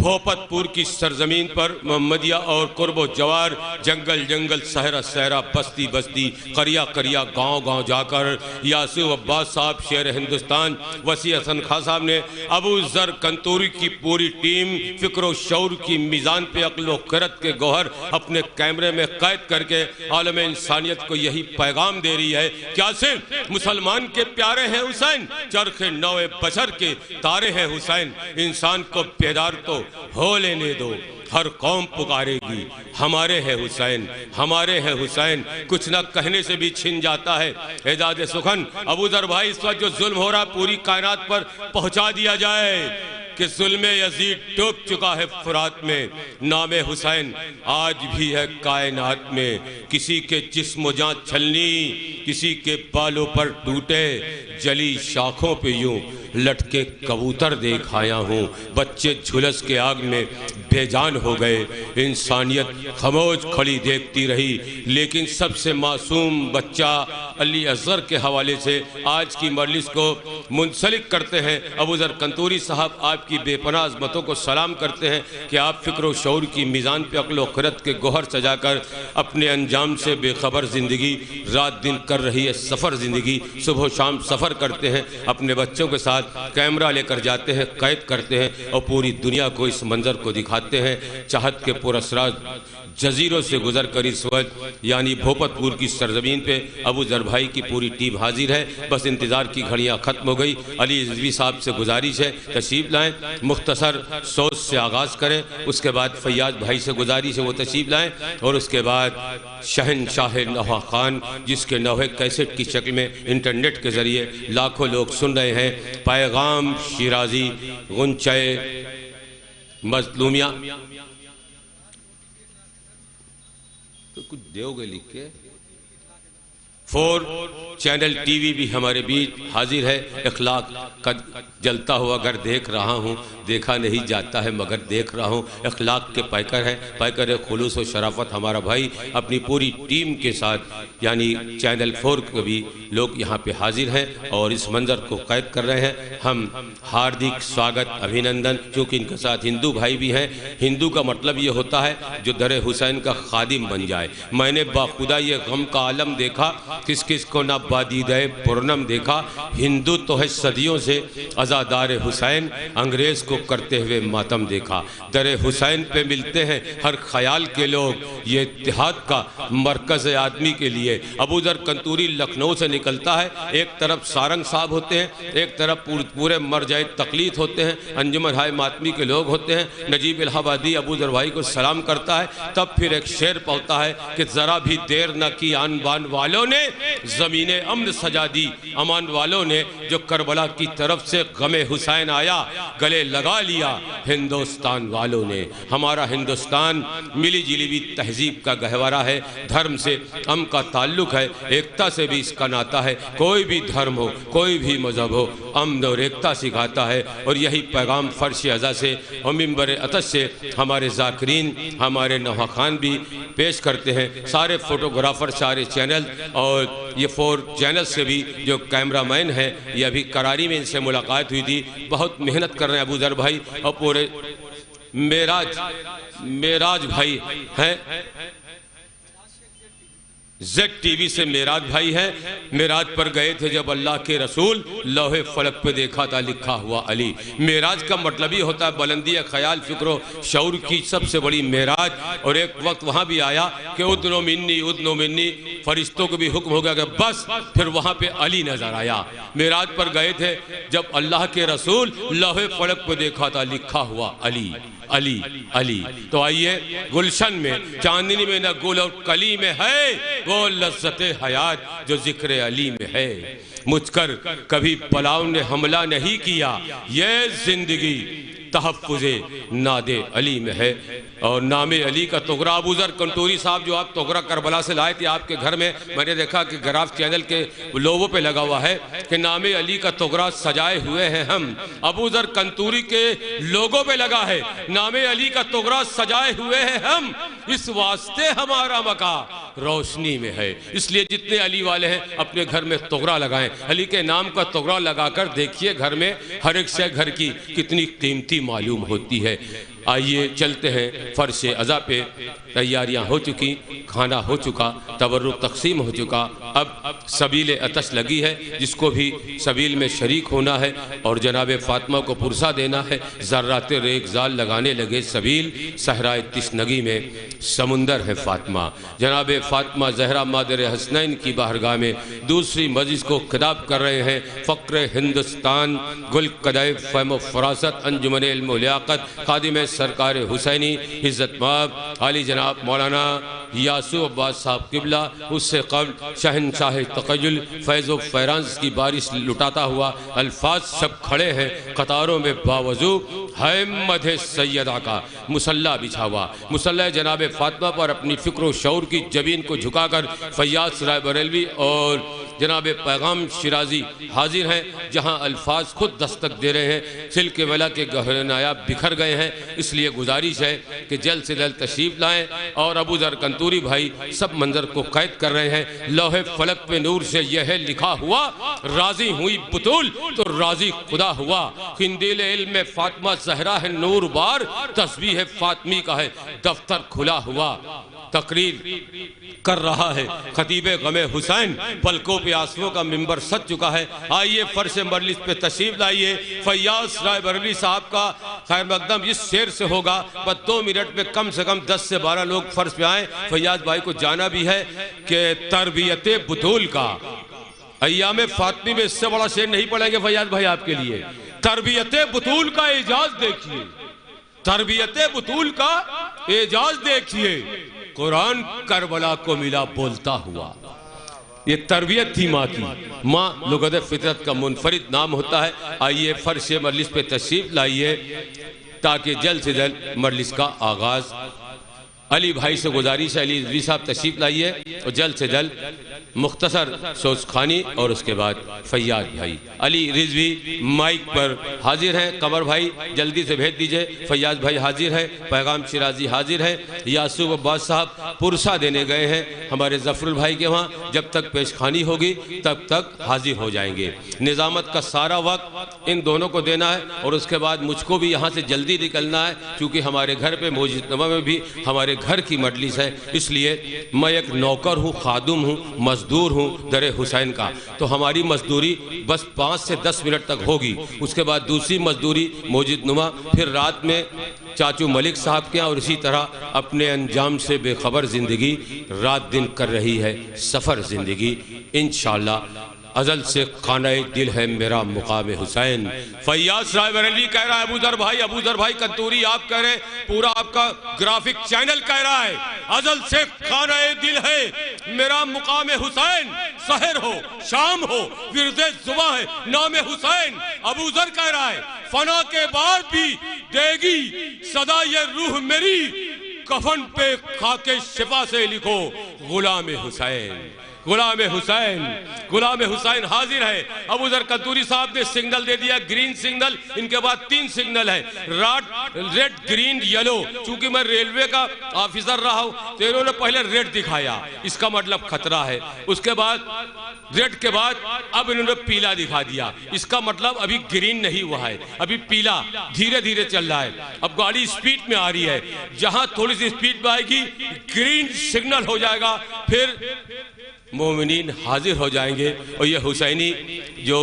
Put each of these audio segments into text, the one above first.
بھوپتپور کی سرزمین پر محمدیہ اور قرب و جوار، جنگل جنگل، صحرا صحرا، بستی بستی، قریہ قریہ، گاؤں گاؤں جا کر یاسو عباس صاحب شیر ہندوستان، وسیع حسن خان صاحب نے ابو ذر کنتوری کی پوری ٹیم فکر و شعور کی میزان پہ عقل و خرد کے گوہر اپنے کیمرے میں قید کر کے عالم انسانیت کو یہی پیغام دے رہی ہے، کیا صرف مسلمان کے پیارے ہیں حسین، چرخ نو بشر کے تارے ہیں حسین، انسان کو بیدار تو ہو لینے دو، ہر قوم پکارے گی ہمارے ہے حسین، ہمارے ہے حسین، کچھ نہ کہنے سے بھی چھن جاتا ہے اعداد سخن۔ ابو ذر بھائی، اس وقت جو ظلم ہو رہا پوری کائنات پر پہنچا دیا جائے کہ ظلم یزید ڈوب چکا ہے فرات میں، نام حسین آج بھی ہے کائنات میں، کسی کے جسم و جان چھلنی، کسی کے بالوں پر ٹوٹے، جلی شاخوں پہ یوں لٹکے کبوتر دیکھ آیا ہوں، بچے جھلس کے آگ میں بے جان ہو گئے، انسانیت خاموش کھڑی دیکھتی رہی، لیکن سب سے معصوم بچہ علی اصغر کے حوالے سے آج کی مجلس کو منسلک کرتے ہیں۔ ابو ذر کنتوری صاحب آپ کی بے پناہ عظمتوں کو سلام کرتے ہیں کہ آپ فکر و شعور کی میزان پہ عقل و خرد کے گوہر سجا کر اپنے انجام سے بے خبر زندگی، رات دن کر رہی ہے سفر زندگی، صبح و شام سفر کرتے ہیں، اپنے بچوں کے ساتھ کیمرہ لے کر جاتے ہیں، قید کرتے ہیں اور پوری دنیا کو اس منظر کو دکھاتے ہیں۔ چاہت کے پر اسرار جزیروں سے گزر کر اس وقت یعنی بھوپتپور کی سرزمین پہ ابو ذر بھائی کی پوری ٹیم حاضر ہے، بس انتظار کی گھڑیاں ختم ہو گئی۔ علی رضوی صاحب سے گزارش ہے تشریف لائیں، مختصر سوچ سے آغاز کریں، اس کے بعد فیاض بھائی سے گزارش ہے وہ تشریف لائیں، اور اس کے بعد شہنشاہ نوحہ خان جس کے نوحے کیسٹ کی شکل میں انٹرنیٹ کے ذریعے لاکھوں لوگ سن رہے ہیں، پیغام شیرازی غنچۂ مظلومیہ، تو کچھ دیو گے لکھ کے، 4 چینل ٹی وی بھی ہمارے بیچ حاضر ہے، اخلاق کا جلتا ہوا اگر دیکھ رہا ہوں، دیکھا نہیں جاتا ہے مگر دیکھ رہا ہوں، اخلاق کے پیکر ہے، پیکر خلوص و شرافت ہمارا بھائی اپنی پوری ٹیم کے ساتھ یعنی چینل 4 کے بھی لوگ یہاں پہ حاضر ہیں اور اس منظر کو قید کر رہے ہیں۔ ہم ہاردک سواگت ابھینندن، چونکہ ان کے ساتھ ہندو بھائی بھی ہیں، ہندو کا مطلب یہ ہوتا ہے جو در حسین کا خادم بن جائے۔ میں نے باخدا یہ غم کا عالم دیکھا، کس کس کو نہ بادیدہ پورنم دیکھا، ہندو تو ہے صدیوں سے عزادار حسین، انگریز کو کرتے ہوئے ماتم دیکھا، در حسین پہ ملتے ہیں ہر خیال کے لوگ، یہ اتحاد کا مرکز آدمی کے لیے۔ ابو ذر کنتوری لکھنؤ سے نکلتا ہے، ایک طرف سارنگ صاحب ہوتے ہیں، ایک طرف پورے مرجع تقلید ہوتے ہیں، انجمن ہائے ماتمی کے لوگ ہوتے ہیں۔ نجیب الہ آبادی ابو ذر بھائی کو سلام کرتا ہے، تب پھر ایک شعر پڑھتا ہے کہ ذرا بھی دیر نہ کی آن بان والوں نے، زمین امن سجا دی امان والوں نے، جو کربلا کی طرف سے غم حسین آیا گلے لگا لیا ہندوستان والوں نے۔ ہمارا ہندوستان ملی جلی بھی تہذیب کا گہوارہ ہے، دھرم سے ہم کا تعلق ہے، ایکتا سے بھی اس کا ناتا ہے، کوئی بھی دھرم ہو کوئی بھی مذہب ہو امن اور ایکتا سکھاتا ہے، اور یہی پیغام فرش ازا سے اور منبر عطش سے ہمارے ذاکرین ہمارے نوحہ خان بھی پیش کرتے ہیں۔ سارے فوٹوگرافر، سارے چینل اور یہ 4 چینل سے بھی جو کیمرہ مین ہے، یہ ابھی کراری میں ان سے ملاقات ہوئی تھی، بہت محنت کر رہے ہیں ابو ذر بھائی، اور پورے معراج بھائی ہیں، زیڈ ٹی وی سے معراج بھائی ہیں، معراج پر گئے تھے جب اللہ کے رسول، لوح فلک پہ دیکھا تھا لکھا ہوا علی۔ معراج کا مطلب ہی ہوتا ہے بلندی خیال، فکر و شعور کی سب سے بڑی معراج، اور ایک وقت وہاں بھی آیا کہ ادنو منی، فرشتوں کو بھی حکم ہو گیا کہ بس، پھر وہاں پہ علی نظر آیا۔ معراج پر گئے تھے جب اللہ کے رسول، لوح فلک پہ دیکھا تھا لکھا ہوا علی علی علی۔ تو آئیے گلشن میں چاندنی میں نہ گل اور کلی میں ہے وہ لذت حیات جو ذکر علی میں ہے، مجھ کر کبھی پلاؤ نے حملہ نہیں کیا، یہ زندگی تحفظ ناد علی میں ہے۔ اور نام علی کا تغرا ابو ذر کنتوری صاحب جو آپ تغرا کربلا سے لائے تھے آپ کے گھر میں نے دیکھا کہ گراف چینل کے لوگوں پہ لگا ہوا ہے کہ نام علی کا تغرا سجائے ہوئے ہیں ہم، ابو ذر کنتوری کے لوگوں پہ لگا ہے نام علی کا تغرا سجائے ہوئے ہیں ہم، اس واسطے ہمارا مکا روشنی میں ہے۔ اس لیے جتنے علی والے ہیں اپنے گھر میں تغرا لگائیں، علی کے نام کا تغرا لگا کر دیکھیے گھر میں ہر ایک شے گھر کی کتنی قیمتی معلوم ہوتی ہے۔ آئیے چلتے ہیں فرش عزا پہ۔ تیاریاں ہو چکی، کھانا ہو چکا، تبرک تقسیم ہو چکا، اب سبیل عطش لگی ہے، جس کو بھی سبیل میں شریک ہونا ہے اور جناب فاطمہ کو پرسہ دینا ہے۔ ذرات ریگزال لگانے لگے سبیل، صحرائے تشنگی میں سمندر ہے فاطمہ۔ جناب فاطمہ زہرا مادر حسنین کی بارگاہ میں دوسری مجلس کو خطاب کر رہے ہیں۔ فقر ہندوستان، گل قدائے فہم و فراست، انجمن علم و لیاقت، خادم سرکار حسینی، عزت مآب علی جناب مولانا یاسو عباس صاحب قبلہ، اس سے قبل شہنشاہ تقیل فیض و فیرانس کی بارش لٹاتا ہوا الفاظ سب کھڑے ہیں قطاروں میں باوضو، ہے مدح سیدہ کا مسلح بچھا ہوا۔ مسلح جناب فاطمہ پر اپنی فکر و شعور کی جبین کو جھکا کر فیاض رائے بریلوی اور جناب پیغام شیرازی حاضر ہیں، جہاں الفاظ خود دستک دے رہے ہیں۔ سلک ولا کے گہرے نایاب بکھر گئے ہیں، اس لیے گزارش ہے کہ جلد سے جلد تشریف لائیں، اور ابو ذر کنتوری بھائی سب منظر کو قید کر رہے ہیں۔ لوح فلک پہ نور سے یہ ہے لکھا ہوا، راضی ہوئی بطول تو راضی خدا ہوا۔ قندیل علم فاطمہ زہرا ہے نور بار، تسبیح فاطمی کا ہے دفتر کھلا ہوا۔ تقریر کر رہا ہے خطیب غم حسین، پلکوں پہ آنسوؤں کا منبر سج چکا ہے۔ آئیے فرش مجلس پہ تشریف لائیے۔ فیاض رائے بریلوی صاحب کا خیر مقدم اس شعر سے ہوگا، بس 2 منٹ میں کم سے کم 10 سے 12 لوگ فرش پہ آئیں۔ فیاض بھائی کو جانا بھی ہے کہ تربیت بطول کا ایام فاطمی میں اس سے بڑا شعر نہیں پڑھیں گے فیاض بھائی آپ کے لیے۔ تربیت بطول کا اعجاز دیکھیے، تربیت بطول کا اعجاز دیکھیے۔ قرآن کربلا کو ملا بولتا ہوا، یہ تربیت تھی ماں کی۔ ماں لغت فطرت کا منفرد نام ہوتا ہے۔ آئیے فرش مجلس پہ تشریف لائیے تاکہ جلد سے جلد مجلس کا آغاز۔ علی بھائی سے گزارش ہے، علی رضوی صاحب تشریف لائیے اور جلد سے جلد مختصر سوز خوانی، اور اس کے بعد فیاض بھائی۔ علی رضوی مائک پر حاضر ہیں، قمر بھائی جلدی سے بھیج دیجئے۔ فیاض بھائی حاضر ہیں، پیغام شیرازی حاضر ہیں، یاسو عباس صاحب پرسہ دینے گئے ہیں ہمارے ظفر بھائی کے وہاں، جب تک پیش خوانی ہوگی تب تک حاضر ہو جائیں گے۔ نظامت کا سارا وقت ان دونوں کو دینا ہے، اور اس کے بعد مجھ کو بھی یہاں سے جلدی نکلنا ہے، کیونکہ ہمارے گھر پہ موجودہ میں بھی ہمارے گھر کی مجلس ہے، اس لیے میں ایک نوکر ہوں، خادم ہوں، مزدور ہوں در حسین کا۔ تو ہماری مزدوری بس 5 سے 10 منٹ تک ہوگی، اس کے بعد دوسری مزدوری موجود نما، پھر رات میں چاچو ملک صاحب کے یہاں، اور اسی طرح اپنے انجام سے بے خبر زندگی رات دن کر رہی ہے سفر زندگی۔ انشاءاللہ ازل سے خانہ دل ہے میرا مقام حسین۔ فیاض رائے بریلوی کہہ رہا ہے، ابو ذر بھائی کنتوری آپ کہہ رہے ہیں، پورا آپ کا گرافک چینل کہہ رہا ہے ازل سے خانہ دل ہے میرا مقام حسین۔ سحر ہو شام ہو ورد صبح ہے نام حسین۔ ابو ذر کہہ رہا ہے فنا کے بعد بھی دے گی صدا یہ روح میری، کفن پہ خاک شفا سے لکھو غلام حسین۔ غلام حسین، غلام حسین حاضر ہے۔ ابو ذر کنتوری صاحب نے سگنل دے دیا، گرین سگنل، ان کے بعد 3 سگنل ہے، ریڈ گرین یلو۔ چونکہ میں ریلوے کا آفیسر رہا ہوں تو انہوں نے پہلے ریڈ دکھایا، اس کا مطلب خطرہ ہے، اس کے بعد ریڈ کے بعد اب انہوں نے پیلا دکھا دیا، اس کا مطلب ابھی گرین نہیں ہوا ہے، ابھی پیلا دھیرے دھیرے چل رہا ہے۔ اب گاڑی سپیڈ میں آ رہی ہے، جہاں تھوڑی سی سپیڈ میں آئے گی گرین سگنل ہو جائے گا، پھر مومنین حاضر ہو جائیں گے، اور یہ حسینی جو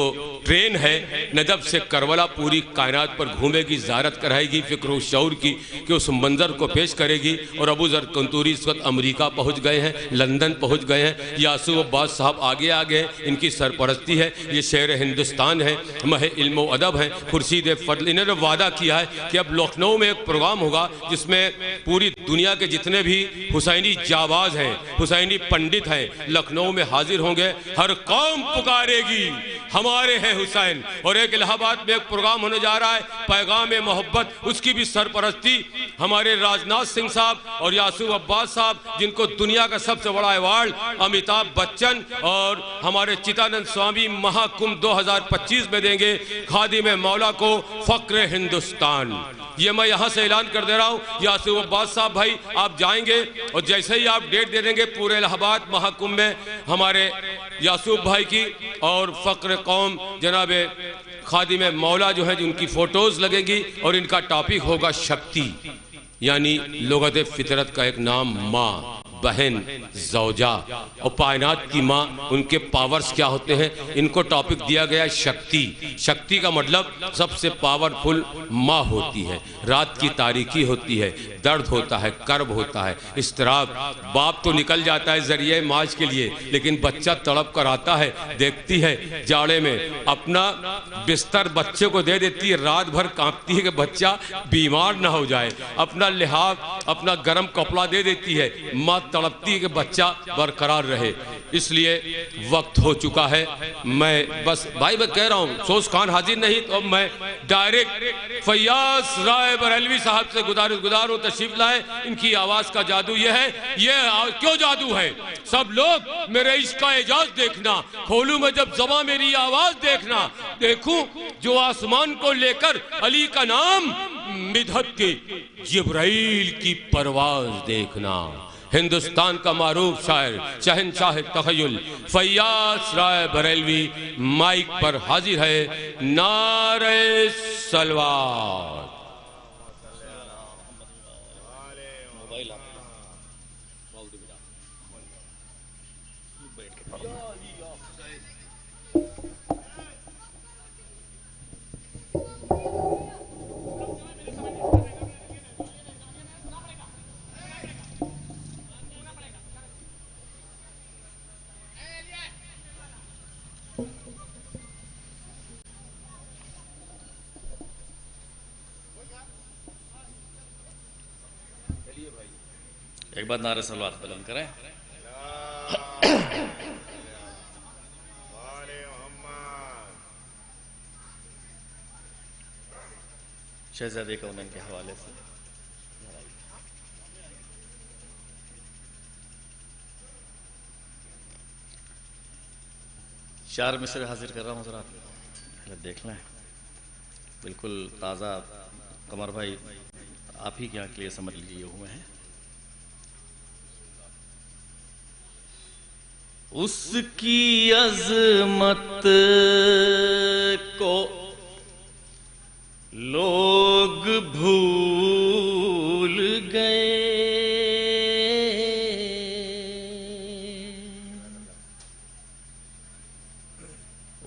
ٹرین ہے نجف سے کربلا پوری کائنات پر گھومے گی، زیارت کرائے گی فکر و شعور کی، کہ اس منظر کو پیش کرے گی۔ اور ابو ذر کنتوری اس وقت امریکہ پہنچ گئے ہیں، لندن پہنچ گئے ہیں، یاسو عباس صاحب آگے آگے ہیں، ان کی سرپرستی ہے۔ یہ شہر ہندوستان ہے، مہ علم و ادب ہے، خورشید فضل۔ انہوں نے وعدہ کیا ہے کہ اب لکھنؤ میں ایک پروگرام ہوگا جس میں پوری دنیا کے جتنے بھی حسینی جاواز ہیں، حسینی پنڈت ہیں، لکھنؤ میں حاضر ہوں گے۔ ہر قوم پکارے گی ہمارے ہیں حسین۔ اور ایک الہ آباد میں ایک پروگرام ہونے جا رہا ہے، پیغام محبت، اس کی بھی سرپرستی ہمارے راجناتھ سنگھ صاحب اور یاسوف عباس صاحب جن کو دنیا کا سب سے بڑا ایوارڈ امیتابھ بچن اور ہمارے چتانند سوامی مہا کمبھ 2025 میں دیں گے، خادم مولا کو فخر ہندوستان۔ یہ میں یہاں سے اعلان کر دے رہا ہوں، یاسوف عباس صاحب بھائی آپ جائیں گے اور جیسے ہی آپ ڈیٹ دے دیں گے پورے الہ آباد مہا کمبھ میں ہمارے یاسوف بھائی کی اور فخر قوم جناب خادم مولا جو ہے جن کی فوٹوز لگیں گی، اور ان کا ٹاپک ہوگا شکتی، یعنی لغت فطرت کا ایک نام ماں، بہن، زوجہ اور کائنات کی ماں، ان کے پاورز کیا ہوتے ہیں، ان کو ٹاپک دیا گیا شکتی۔ شکتی کا مطلب سب سے پاورفل ماں ہوتی ہے، رات کی تاریکی ہوتی ہے، درد ہوتا ہے، کرب ہوتا ہے، اضطراب، باپ تو نکل جاتا ہے ذریعہ معاش کے لیے لیکن بچہ تڑپ کر آتا ہے، دیکھتی ہے جاڑے میں اپنا بستر بچے کو دے دیتی ہے، رات بھر کانپتی ہے کہ بچہ بیمار نہ ہو جائے، اپنا لحاف اپنا گرم کپڑا دے دیتی ہے، ماں تڑپتی ہے کہ بچہ برقرار رہے۔ اس لیے وقت ہو چکا ہے، میں بس بھائی میں کہہ رہا ہوں سوز خان حاضر نہیں تو میں ڈائریکٹ فیاض رائے بریلوی صاحب سے گزار ہوں تشریف لائے۔ ان کی آواز کا جادو یہ ہے، یہ کیوں جادو ہے؟ سب لوگ میرے عشق کا اعجاز دیکھنا، کھولوں میں جب زباں میری آواز دیکھنا، دیکھوں جو آسمان کو لے کر علی کا نام، مدحت کے جبرائیل کی پرواز دیکھنا۔ ہندوستان کا معروف شاعر شہنشاہ تخیل فیاض رائے بریلوی مائک پر حاضر ہے۔ نعرہ صلوات۔ ایک بار نعرہ صلوات بلند کریں۔ شہزادے کونین کے حوالے سے چار مصرے حاضر کر رہا ہوں حضرات، دیکھ لیں بالکل تازہ۔ قمر بھائی آپ ہی کے یہاں کے لیے سمجھ لیے ہوئے ہیں۔ اس کی عظمت کو لوگ بھول گئے،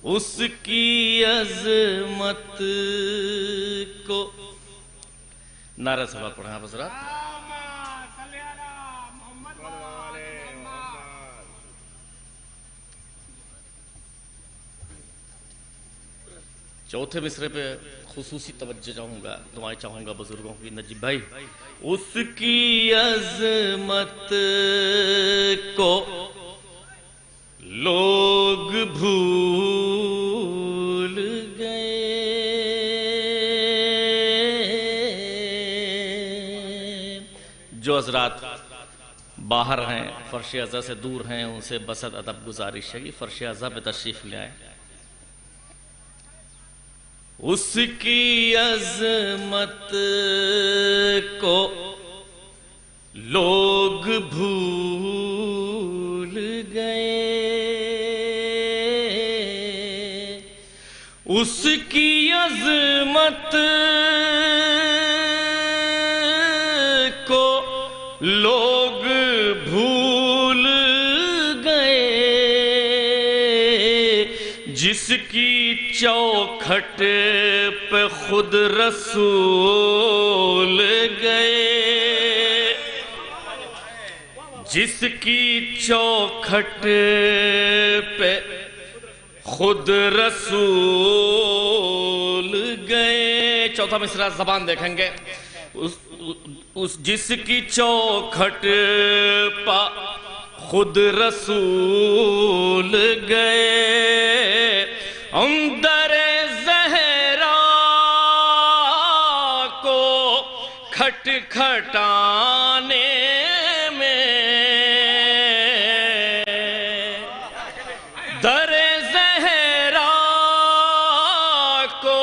اس کی عظمت کو نعرہ صلوات پڑھیں آپ حضرات۔ چوتھے مصرے پہ خصوصی توجہ چاہوں گا، دعائیں چاہوں گا بزرگوں کی۔ نجیب بھائی، اس کی عظمت کو لوگ بھول گئے، جو حضرات باہر ہیں، فرش اعضا سے دور ہیں، ان سے بسط ادب گزارش ہے کہ فرش اعضا پہ تشریف لے آئیں۔ اس کی عظمت کو لوگ بھول گئے، اس کی عظمت کو لوگ بھول گئے، جس کی چوکھٹ پہ خود رسول گئے، جس کی چوکھٹ پہ خود رسول گئے۔ چوتھا مصرع زبان دیکھیں گے، اس جس کی چوکھٹ پہ خود رسول گئے، اندر زہرا کو کھٹ کھٹکھٹانے میں، در زہرا کو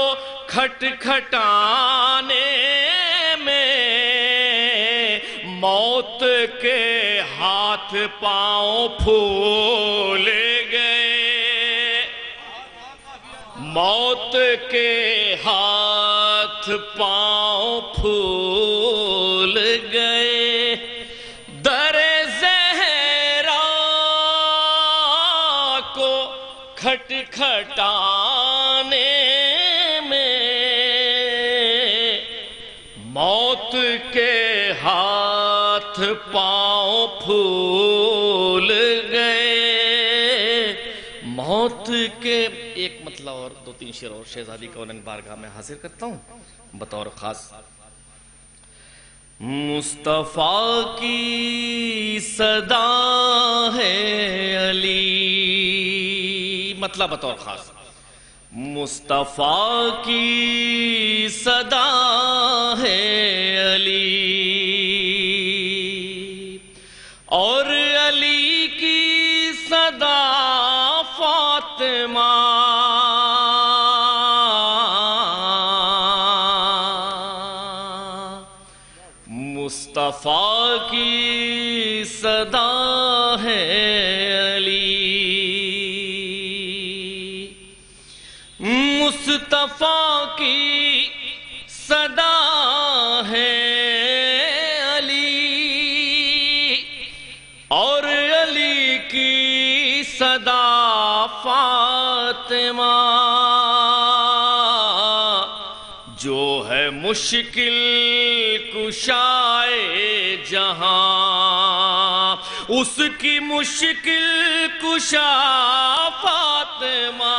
کھٹکھٹانے میں، موت کے ہاتھ پاؤں پھول گئے، موت کے ہاتھ پاؤں پھول گئے، در زہرا کو کھٹکھٹانے میں، موت کے ہاتھ پاؤں پھول گئے، موت کے ایک مطلب اور دو تین شعر اور شہزادی کونین بارگاہ میں حاضر کرتا ہوں بطور خاص۔ مصطفیٰ کی صدا ہے علی، مطلب بطور خاص، مصطفیٰ کی صدا ہے علی، اور علی کی صدا فاطمہ، مصطفیٰ کی صدا ہے علی، مصطفیٰ کی صدا ہے علی، اور علی کی صدا فاطمہ، جو ہے مشکل کشائے جہاں، اس کی مشکل کشا فاطمہ،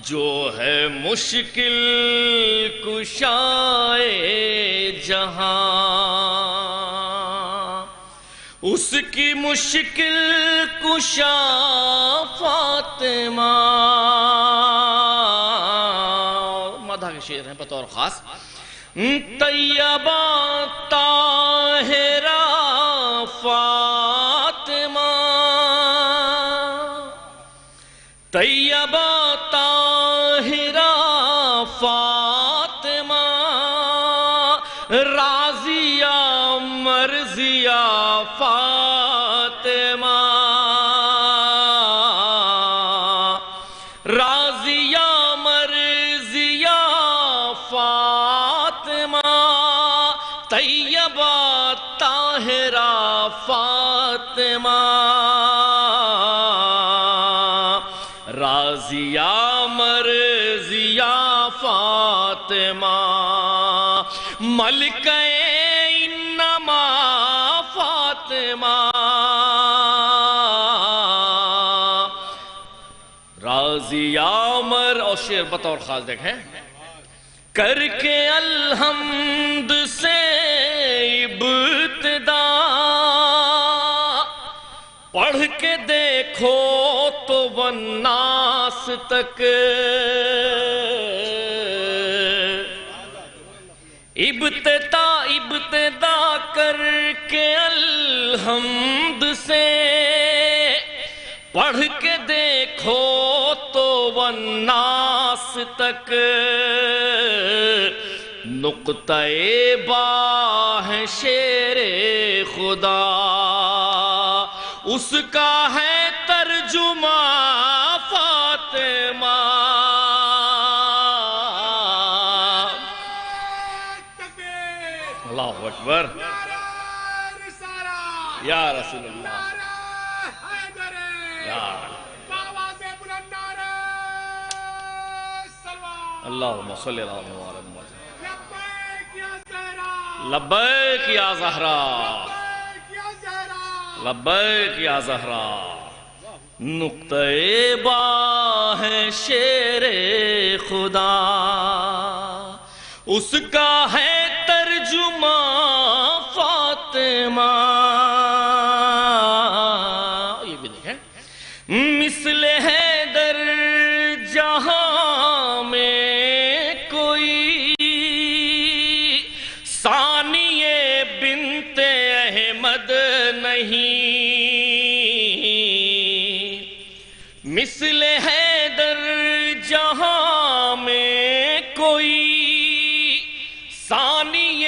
جو ہے مشکل کشائے جہاں، اس کی مشکل کشا فاطمہ۔ مدح کے شعر ہیں بطور خاص۔ طیبہ طاہرہ فاطمہ، طیبہ طاہرہ فاطمہ، راضیہ مرضیہ فاطمہ، راضیہ مرضیہ فاطمہ، طیبہ طاہرہ فاطمہ، راضیہ مرضیہ فاطمہ، ملکہ انما فاطمہ، راضیہ مر اور شعر بطور خاص دیکھیں۔ کر کے الحمد سے ابتدا، پڑھ کے دیکھو تو والناس تک، ابتدا کر کے الحمد سے، پڑھ کے دیکھو تو والناس تک، نقطہ با ہے شیر خدا، اس کا ہے ترجمہ فاطمہ، اللہ اکبر، یا رسول اللہ، اللہم صلی اللہ علیہ وسلم، لبیک یا زہرا، لبیک یا زہرا، نقطہ با ہے شیر خدا، اس کا ہے ترجمہ فاطمہ، یہ بھی دیکھیں، مثل حیدر جہاں میں کوئی نہیں، مثل حیدر جہاں میں کوئی، ثانی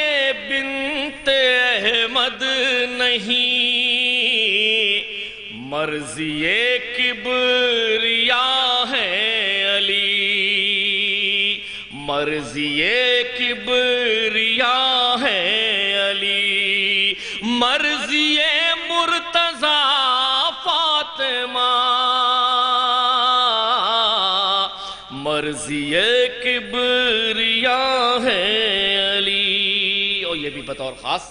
بنت احمد نہیں، مرضی کبریا ہے علی، مرضی کبریا ہے علی، مرضی مرتضی فاطمہ، مرضی کبریا ہے علی۔ اور یہ بھی بطور خاص،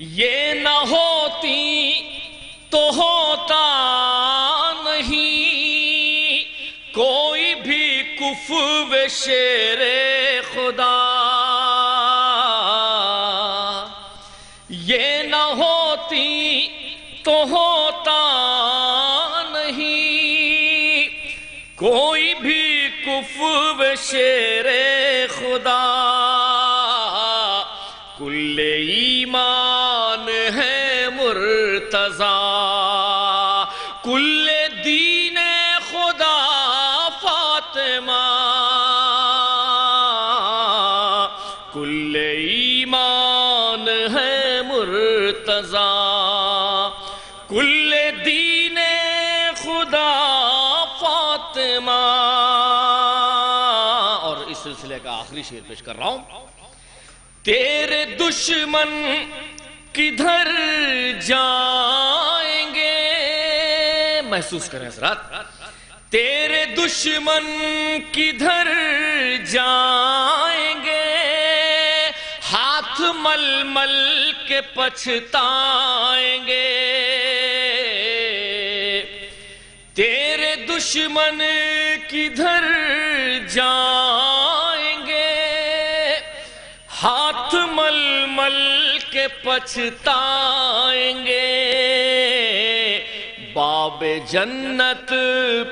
یہ نہ ہوتی تو ہوتا نہیں کوئی بھی کفو شیر خدا، یہ نہ ہوتی تو ہوتا نہیں کوئی بھی کفو شیر خدا، کل ایمان ہے مرتضی، کل دین خدا فاطمہ، کل ایمان ہے مرتضی، کل دین خدا فاطمہ۔ اور اس سلسلے کا آخری شعر پیش کر رہا ہوں۔ تیرے دشمن کدھر جائیں گے، محسوس کریں حضرات، تیرے دشمن کدھر جائیں گے، ہاتھ مل مل کے پچھتائیں گے، تیرے دشمن کدھر جائیں گے، ہاتھ مل مل کے پچھتائیں گے، باب جنت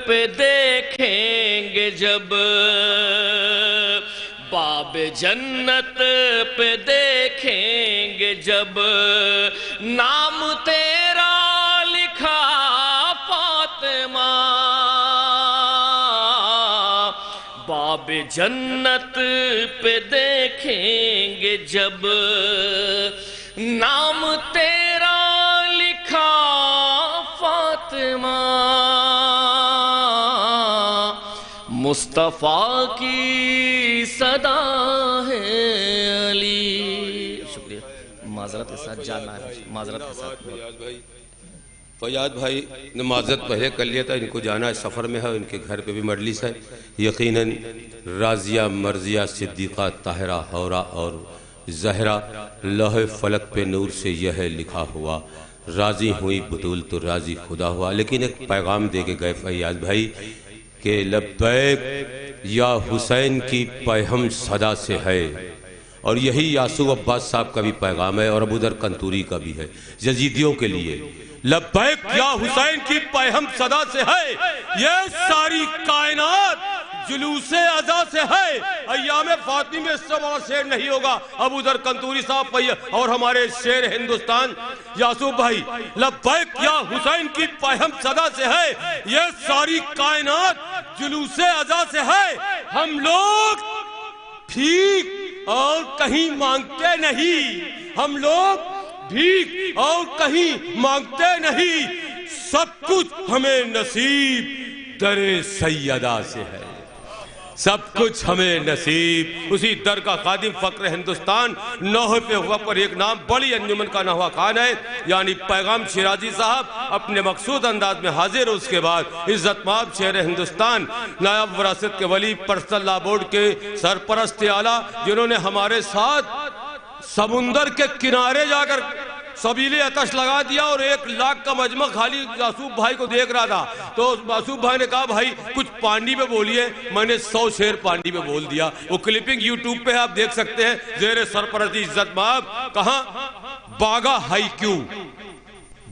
پہ دیکھیں گے جب، باب جنت پہ دیکھیں گے جب، نام تیرا لکھا فاطمہ، باب جنت پہ دیکھیں گے جب، نام تیرا لکھا فاطمہ، مصطفیٰ کی صدا ہے علی۔ شکریہ، معذرت کے ساتھ جانا ہے، معذرت کے ساتھ۔ فیاض بھائی نے معذرت پہلے کر لیا تھا، ان کو جانا ہے، سفر میں ہے، ان کے گھر پہ بھی مجلس ہے۔ یقیناً راضیہ، مرضیہ، صدیقہ، طاہرہ، حورہ اور زہرہ، لوح فلک پہ نور سے یہ ہے لکھا ہوا، راضی ہوئی بطول تو راضی خدا ہوا۔ لیکن ایک پیغام دے کے گئے فیاض بھائی کہ لبیک یا حسین کی پیہم صدا سے ہے، اور یہی یاسو عباس صاحب کا بھی پیغام ہے اور ابودر کنتوری کا بھی ہے یزیدیوں کے لیے۔ لبیک یا حسین کی پیہم صدا سے ہے، یہ ساری کائنات جلوس عزا سے ہے، ایام فاطمی میں اس سے بڑا شعر نہیں ہوگا۔ ابودر کنتوری صاحب اور ہمارے شعر ہندوستان یاسوف بھائی، لبیک یا حسین کی پیہم صدا سے ہے، یہ ساری کائنات جلوس عزا سے ہے، ہم لوگ بھیک اور کہیں مانگتے نہیں، ہم لوگ بھیک اور کہیں مانگتے نہیں، سب کچھ ہمیں نصیب در سیدہ سے ہے، سب کچھ ہمیں نصیب۔ اسی در کا خادم فقر ہندوستان نوحے پہ ہوا پر ایک نام بڑی انجمن کا نوحہ خان ہے، یعنی پیغام شیرازی صاحب اپنے مقصود انداز میں حاضر، اس کے بعد عزت مآب شہر ہندوستان، نائب وراثت کے ولی، پرسنل لا بورڈ کے سرپرست اعلیٰ، جنہوں نے ہمارے ساتھ سمندر کے کنارے جا کر سبیل آتش لگا دیا، اور 1 لاکھ کا مجمع خالی یاسوف بھائی کو دیکھ رہا تھا، تو یاسوف بھائی نے کہا بھائی کچھ پانڈی میں بولیے، میں نے 100 شعر پانڈی میں بول دیا۔ وہ کلپنگ یوٹیوب پہ آپ دیکھ سکتے ہیں، زیر سرپرستی عزت مآب، کہاں باغا ہائی کیو،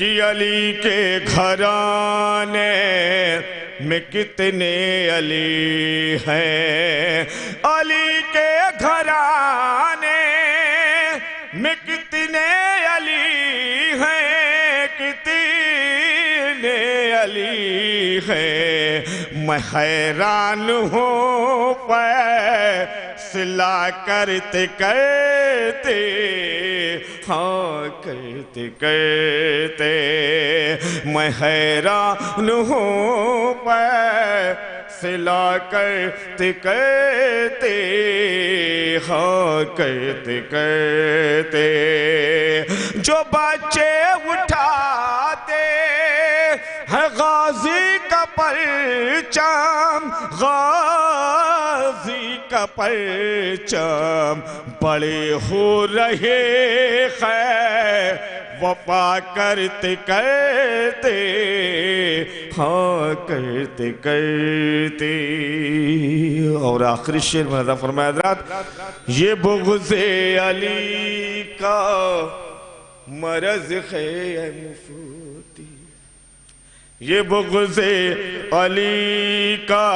کہ علی کے گھرانے میں کتنے علی ہیں، علی کے گھرانے میں کتنے علی ہیں، کتنے علی ہیں، میں حیران ہوں فیصلہ کرتے کرتے، ہاں کرتے کرتے، میں حیران ہوں فیصلہ کرتے کرتے، ہاں کرتے کرتے، جو بچے اٹھاتے ہیں غازی کا پرچم، غازی کا پرچم، بڑے ہو رہے خیر وفا کرتے کرتے، ہاں کرتے کرتے۔ اور آخری شعر میں حضرت فرمایا حضرات، یہ بغض علی کا مرض ہے مفتی، یہ بغض علی کا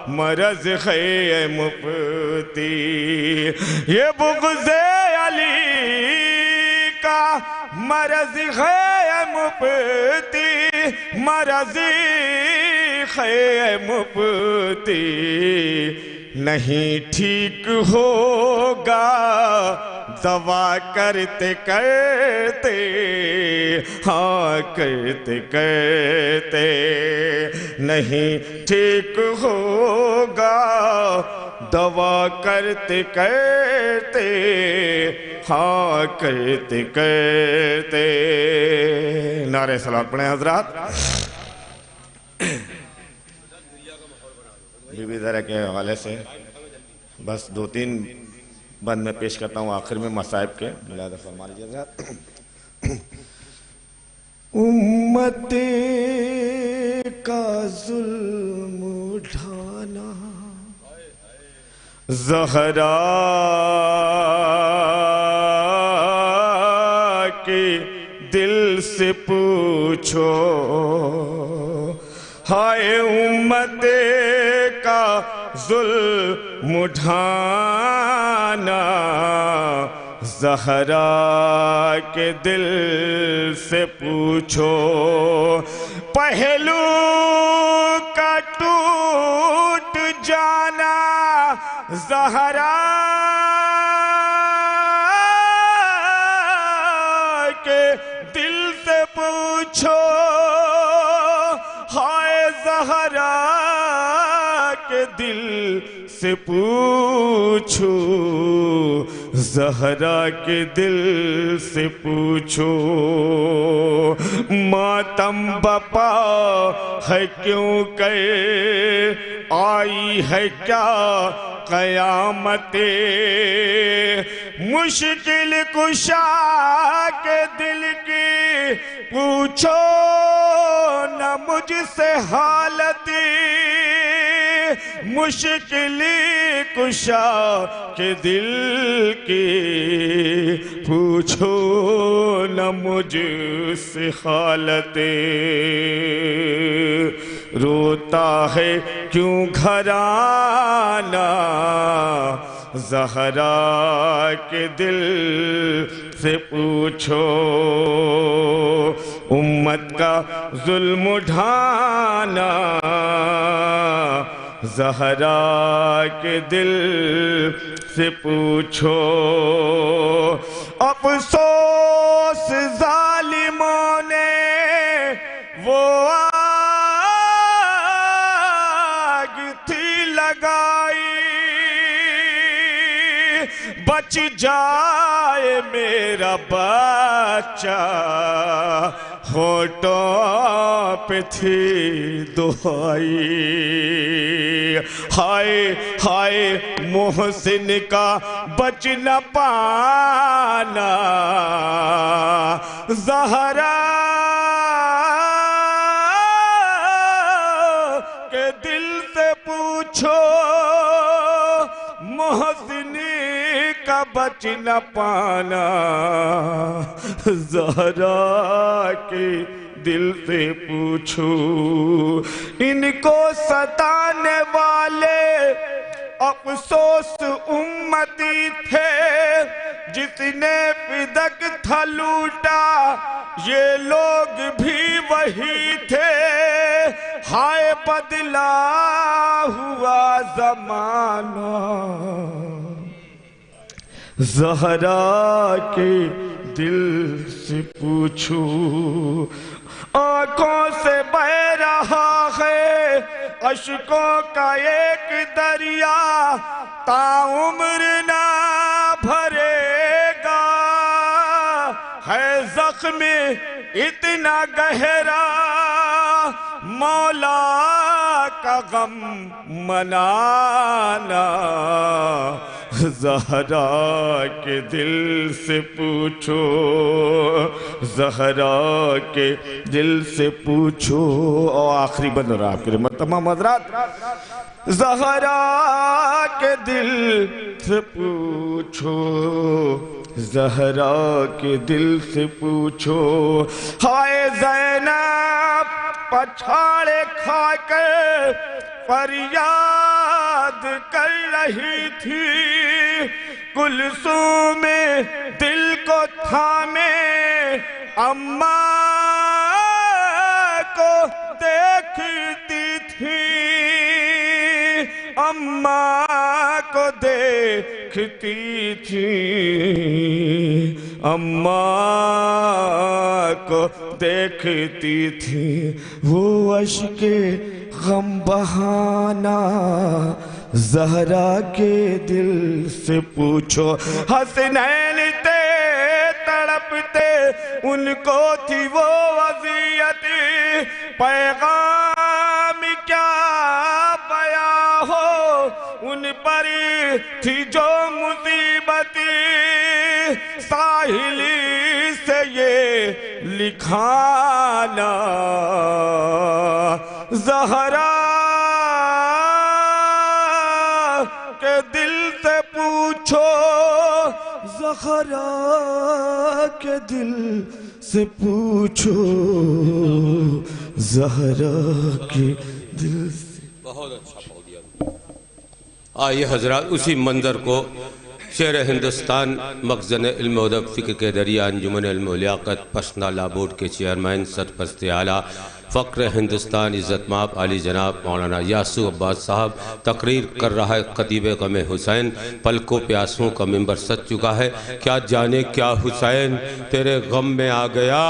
مرض ہے مفتی، یہ بغض علی کا مرض ہے مفتی، مرض ہے مفتی، نہیں ٹھیک ہوگا دوا کرتے کرتے، ہاں کرتے کرتے، نہیں ٹھیک ہوگا دوا کرتے کرتے، ہاں کرتے کرتے۔ نعرہ صلوات پڑھیں حضرات۔ بی بی ذرا کے حوالے سے بس 2-3 بند میں پیش کرتا ہوں آخر میں مصائب کے، ملادہ فرما لیجیے حضرات۔ امت کا ظلم اٹھانا زہرا کے دل سے پوچھو، ہائے امت کا ظلم اٹھانا زہرا کے دل سے پوچھو، پہلو کا ٹوٹ جانا زہرا کے دل سے پوچھو، ہائے زہرا کے دل سے پوچھو، زہرا کے دل سے پوچھو، ماتم بپا ہے کیوں کہ آئی ہے کیا قیامت، مشکل کشا کے دل کی پوچھو نہ مجھ سے حالت، مشکل کشا کے دل کی پوچھو نہ مجھ سے حالت، روتا ہے کیوں گھرانہ زہرا کے دل سے پوچھو، امت کا ظلم اٹھانا زہرا کے دل سے پوچھو، افسوس ظالموں نے وہ آگ تھی لگائی، بچ جائے میرا بچہ، ہونٹوں پہ تھی دعائی، ہائے ہائے محسن کا بچ نہ پانا زہرا کے دل سے پوچھو، محسن کا بچ بچ نہ پانا زہرا کے دل سے پوچھو ان کو ستانے والے افسوس امتی تھے جس نے فدق تھا لوٹا یہ لوگ بھی وہی تھے ہائے بدلا ہوا زمانہ زہرا کے دل سے پوچھو آنکھوں سے بہہ رہا ہے اشکوں کا ایک دریا تاعمر نہ بھرے گا ہے زخم اتنا گہرا مولا کا غم منانا زہرا کے دل سے پوچھو زہرا کے دل سے پوچھو اور آخری بند رہا آپ کے لیے تمام حضرات زہرا کے دل سے پوچھو زہرا کے دل سے پوچھو ہائے زینب پچھاڑے کھا کے فریاد کر رہی تھی کلثوم دل کو تھامے اماں کو دیکھتی تھی اماں کو دیکھتی تھی اماں کو دیکھتی تھی وہ اشک غم بہانا زہرا کے دل سے پوچھو حسنین تے تڑپتے ان کو تھی وہ وصیت پیغام کیا بیاں ہو ان پر تھی جو مصیبت ساحلی سے یہ لکھانا زہرا کے دل سے پوچھو زہرا کے دل سے پوچھو زہرا کے دل سے بہت اچھا پڑھ دیا آئیے حضرات اسی منظر کو شہر ہندوستان مخزن علم و ادب فکر کے دریا انجمن علم و لیاقت پشنا لا بورڈ کے چیئرمین سرپرست اعلیٰ فقر ہندوستان عزت مآب علی جناب مولانا یاسو عباس صاحب تقریر کر رہا ہے خطیب غم حسین پلکوں پہ آنسوؤں کا منبر سج چکا ہے کیا جانے کیا حسین تیرے غم میں آ گیا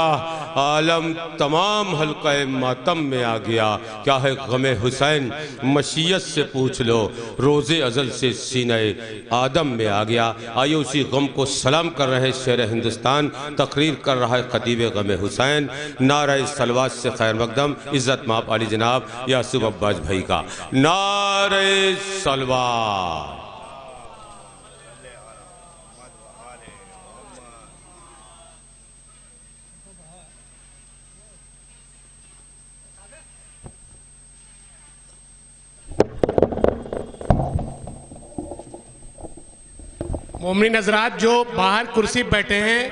عالم تمام حلقہ ماتم میں آ گیا کیا ہے غم حسین مشیت سے پوچھ لو روز ازل سے سینہ آدم میں آ گیا آئیے اسی غم کو سلام کر رہے شہر ہندوستان تقریر کر رہا ہے خطیب غم حسین نعرہ صلوات سے خیر مقدم عزت مآب علی جناب یاسو عباس بھائی کا نعرہ صلوات مومنین حضرات جو باہر کرسی بیٹھے ہیں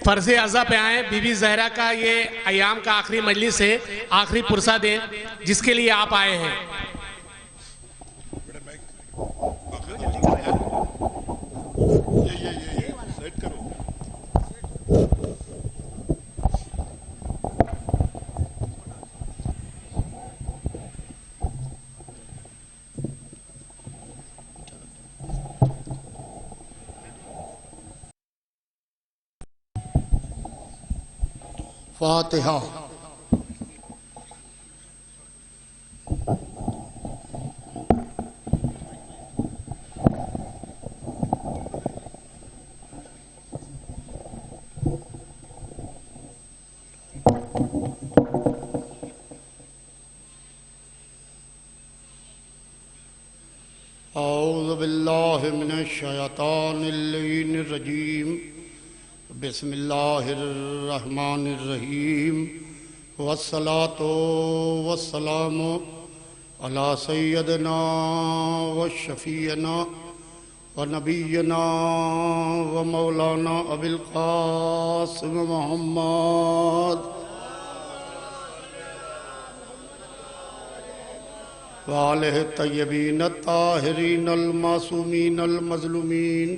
فرض عزا پہ آئیں بی بی زہرا کا یہ ایام کا آخری مجلس ہے آخری پرسہ دیں جس کے لیے آپ آئے ہیں فاتحہ اعوذ باللہ من الشیطان اللعین الرجیم بسم اللہ الرحمن الرحیم والصلاة والسلام علی سیدنا و شفیعنا ونبينا ومولانا أبي القاسم محمد وآلہ الطیبین الطاہرین المعصومین المظلومین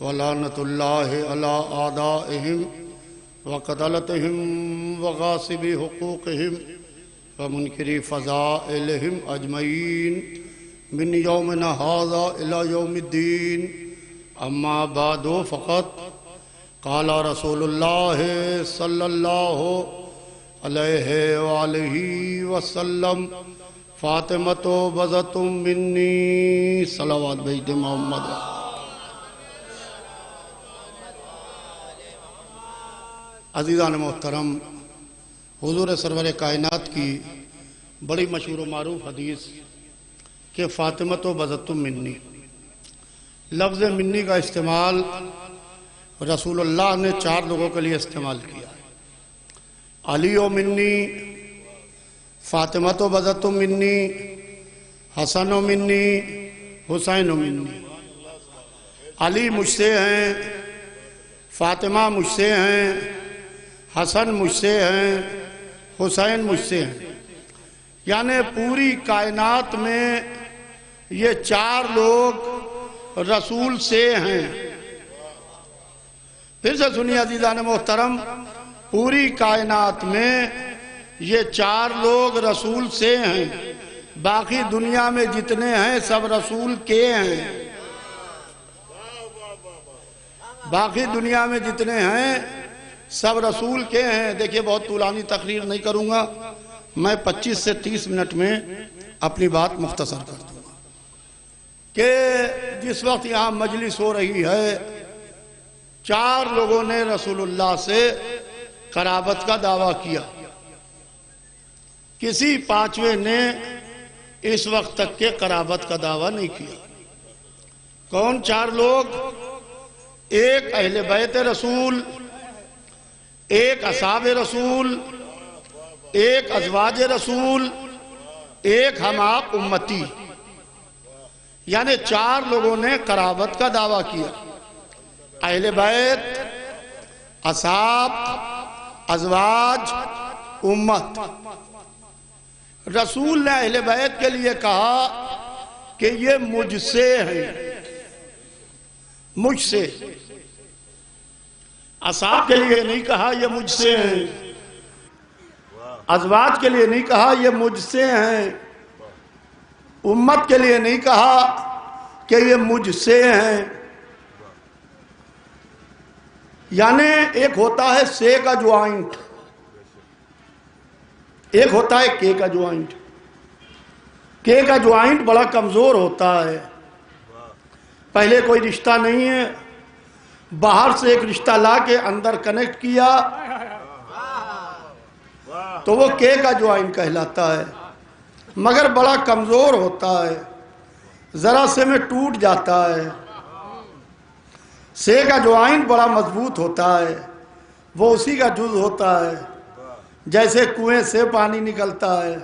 ولعنۃ اللہ علی اعدائہم وقتلتہم وغاصبی حقوقہم ومنکری فضائلہم اجمعین من یومنا ھذا الی یوم الدین اما بعد فقط قال رسول اللہ صلی اللہ علیہ وآلہ وسلم فاطمۃ بضعۃ منی صلوات بیت محمد. عزیزان محترم، حضور سرور کائنات کی بڑی مشہور و معروف حدیث کہ فاطمۃ بضعۃ منی، لفظ منی کا استعمال رسول اللہ نے 4 لوگوں کے لیے استعمال کیا. علی و منی، فاطمۃ بضعۃ منی، حسن و منی، حسین و منی. علی مجھ سے ہیں، فاطمہ مجھ سے ہیں، حسن مجھ سے ہیں، حسین مجھ سے ہیں. یعنی پوری کائنات میں یہ 4 لوگ رسول سے ہیں. پھر سے سنیے عزیزان محترم، پوری کائنات میں یہ 4 لوگ رسول سے ہیں. باقی دنیا میں جتنے ہیں سب رسول کے ہیں. باقی دنیا میں جتنے ہیں سب رسول کے ہیں. دیکھیے بہت طولانی تقریر نہیں کروں گا، میں 25 سے 30 منٹ میں اپنی بات مختصر کر دوں گا. کہ جس وقت یہاں مجلس ہو رہی ہے 4 لوگوں نے رسول اللہ سے قرابت کا دعویٰ کیا. کسی 5ویں نے اس وقت تک کے قرابت کا دعویٰ نہیں کیا. کون 4 لوگ؟ ایک اہل بیت رسول، ایک اصحاب رسول، ایک ازواج رسول، ایک ہم آپ امتی. یعنی 4 لوگوں نے قرابت کا دعویٰ کیا. اہل بیت، اصحاب، ازواج، امت. رسول نے اہل بیت کے لیے کہا کہ یہ مجھ سے ہیں، مجھ سے. اصحاب کے لیے نہیں کہا یہ مجھ سے ہیں، ازواج کے لیے نہیں کہا یہ مجھ سے ہیں، امت کے لیے نہیں کہا کہ یہ مجھ سے ہیں. یعنی ایک ہوتا ہے سے کا جوائنٹ، ایک ہوتا ہے کے کا جوائنٹ. کے کا جوائنٹ بڑا کمزور ہوتا ہے. پہلے کوئی رشتہ نہیں ہے، باہر سے ایک رشتہ لا کے اندر کنیکٹ کیا تو وہ کے کا جوائنٹ کہلاتا ہے، مگر بڑا کمزور ہوتا ہے، ذرا سے میں ٹوٹ جاتا ہے. سے کا جوائنٹ بڑا مضبوط ہوتا ہے، وہ اسی کا جز ہوتا ہے. جیسے کنویں سے پانی نکلتا ہے،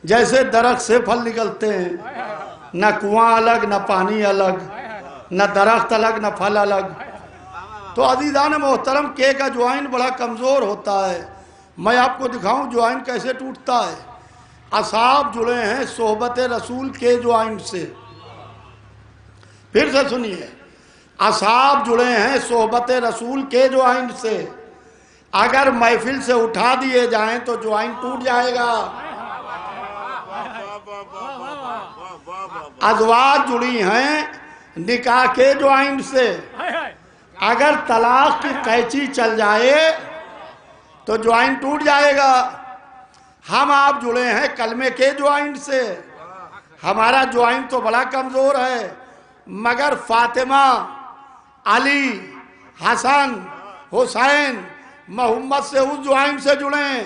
جیسے درخت سے پھل نکلتے ہیں، نہ کنواں الگ نہ پانی الگ، نہ درخت الگ نہ پھل الگ. تو عزیزان محترم کے کا جوائنٹ بڑا کمزور ہوتا ہے. میں آپ کو دکھاؤں جوائنٹ کیسے ٹوٹتا ہے. اصحاب جڑے ہیں صحبت رسول کے جوائنٹ سے. پھر سے سنیے، اصحاب جڑے ہیں صحبت رسول کے جوائنٹ سے. اگر محفل سے اٹھا دیے جائیں تو جوائنٹ ٹوٹ جائے گا. ازواج جڑی ہیں نکاح کے جوائنٹ سے. اگر طلاق کی قینچی چل جائے تو جوائنٹ ٹوٹ جائے گا. ہم آپ جڑے ہیں کلمے کے جوائنٹ سے. ہمارا جوائنٹ تو بڑا کمزور ہے، مگر فاطمہ، علی، حسن، حسین، محمد سے اس جوائنٹ سے جڑے ہیں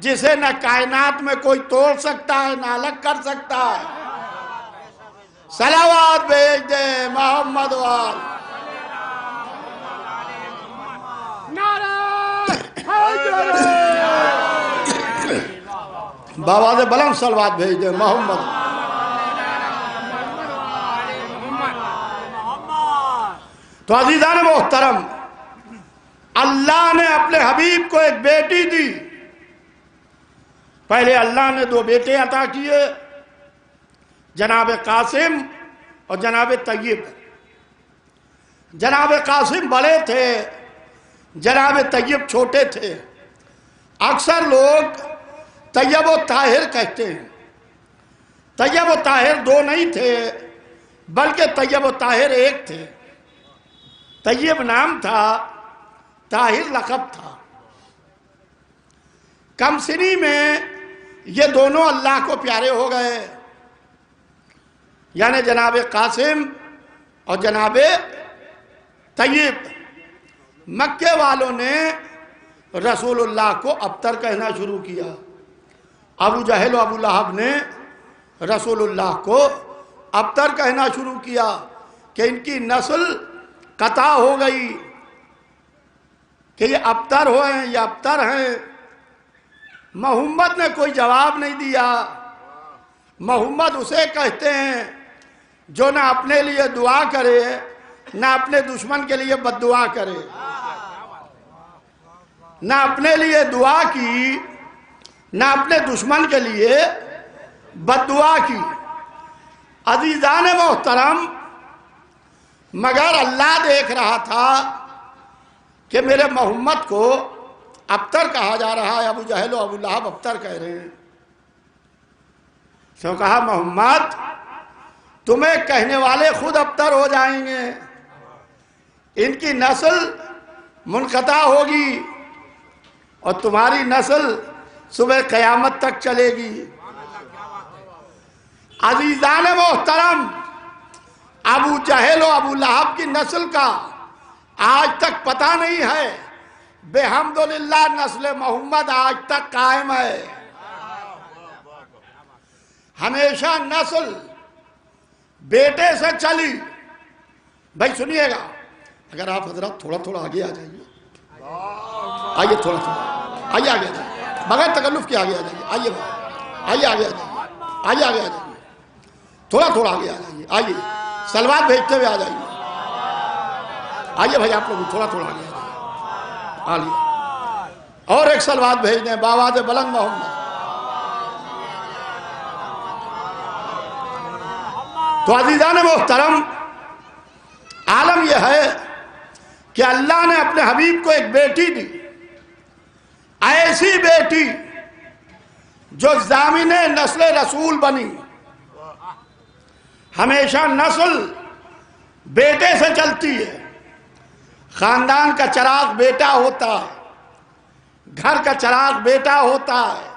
جسے نہ کائنات میں کوئی توڑ سکتا ہے نہ الگ کر سکتا ہے. صلوات بھیج دے محمد وال. بابا سے بلند صلوات بھیج دے محمد. تو عزیزان محترم، اللہ نے اپنے حبیب کو ایک بیٹی دی. پہلے اللہ نے 2 بیٹے عطا کیے، جناب قاسم اور جناب طیب. جناب قاسم بڑے تھے، جناب طیب چھوٹے تھے. اکثر لوگ طیب و طاہر کہتے ہیں. طیب و طاہر 2 نہیں تھے، بلکہ طیب و طاہر 1 تھے. طیب نام تھا، طاہر لقب تھا. کم سنی میں یہ دونوں اللہ کو پیارے ہو گئے، یعنی جناب قاسم اور جناب طیب. مکے والوں نے رسول اللہ کو ابتر کہنا شروع کیا. ابو جہل و ابو لہب نے رسول اللہ کو ابتر کہنا شروع کیا کہ ان کی نسل قطع ہو گئی، کہ یہ ابتر ہوئے ہیں، یہ ابتر ہیں. محمد نے کوئی جواب نہیں دیا. محمد اسے کہتے ہیں جو نہ اپنے لیے دعا کرے نہ اپنے دشمن کے لیے بد دعا کرے. نہ اپنے لیے دعا کی نہ اپنے دشمن کے لیے بد دعا کی. عزیزان محترم، مگر اللہ دیکھ رہا تھا کہ میرے محمد کو ابتر کہا جا رہا ہے. ابو جہل و ابو لہب ابتر کہہ رہے ہیں. تو کہا محمد تمہیں کہنے والے خود ابتر ہو جائیں گے، ان کی نسل منقطع ہوگی اور تمہاری نسل صبح قیامت تک چلے گی. عزیزان محترم، ابو جہل و ابو لہب کی نسل کا آج تک پتہ نہیں ہے. بحمدللہ نسل محمد آج تک قائم ہے. ہمیشہ نسل بیٹے سے چلی. بھائی سنیے گا، اگر آپ حضرات تھوڑا تھوڑا آگے آ جائیے، آئیے تھوڑا تھوڑا آئیے آگے آ جائیے، بغیر تکلف کے آگے آ جائیے. آئیے آئیے آگے آ جائیے، آئیے آگے آ جائیے، تھوڑا تھوڑا آگے آ جائیے. آئیے سلوات بھیجتے ہوئے آ جائیے. آئیے بھائی آپ لوگ تھوڑا تھوڑا آگے آ جائیے. اور ایک سلوات بھیج دیں باواد بلند محمد. تو عزیزان محترم، عالم یہ ہے کہ اللہ نے اپنے حبیب کو ایک بیٹی دی، ایسی بیٹی جو ضامن نسل رسول بنی. ہمیشہ نسل بیٹے سے چلتی ہے. خاندان کا چراغ بیٹا ہوتا ہے، گھر کا چراغ بیٹا ہوتا ہے،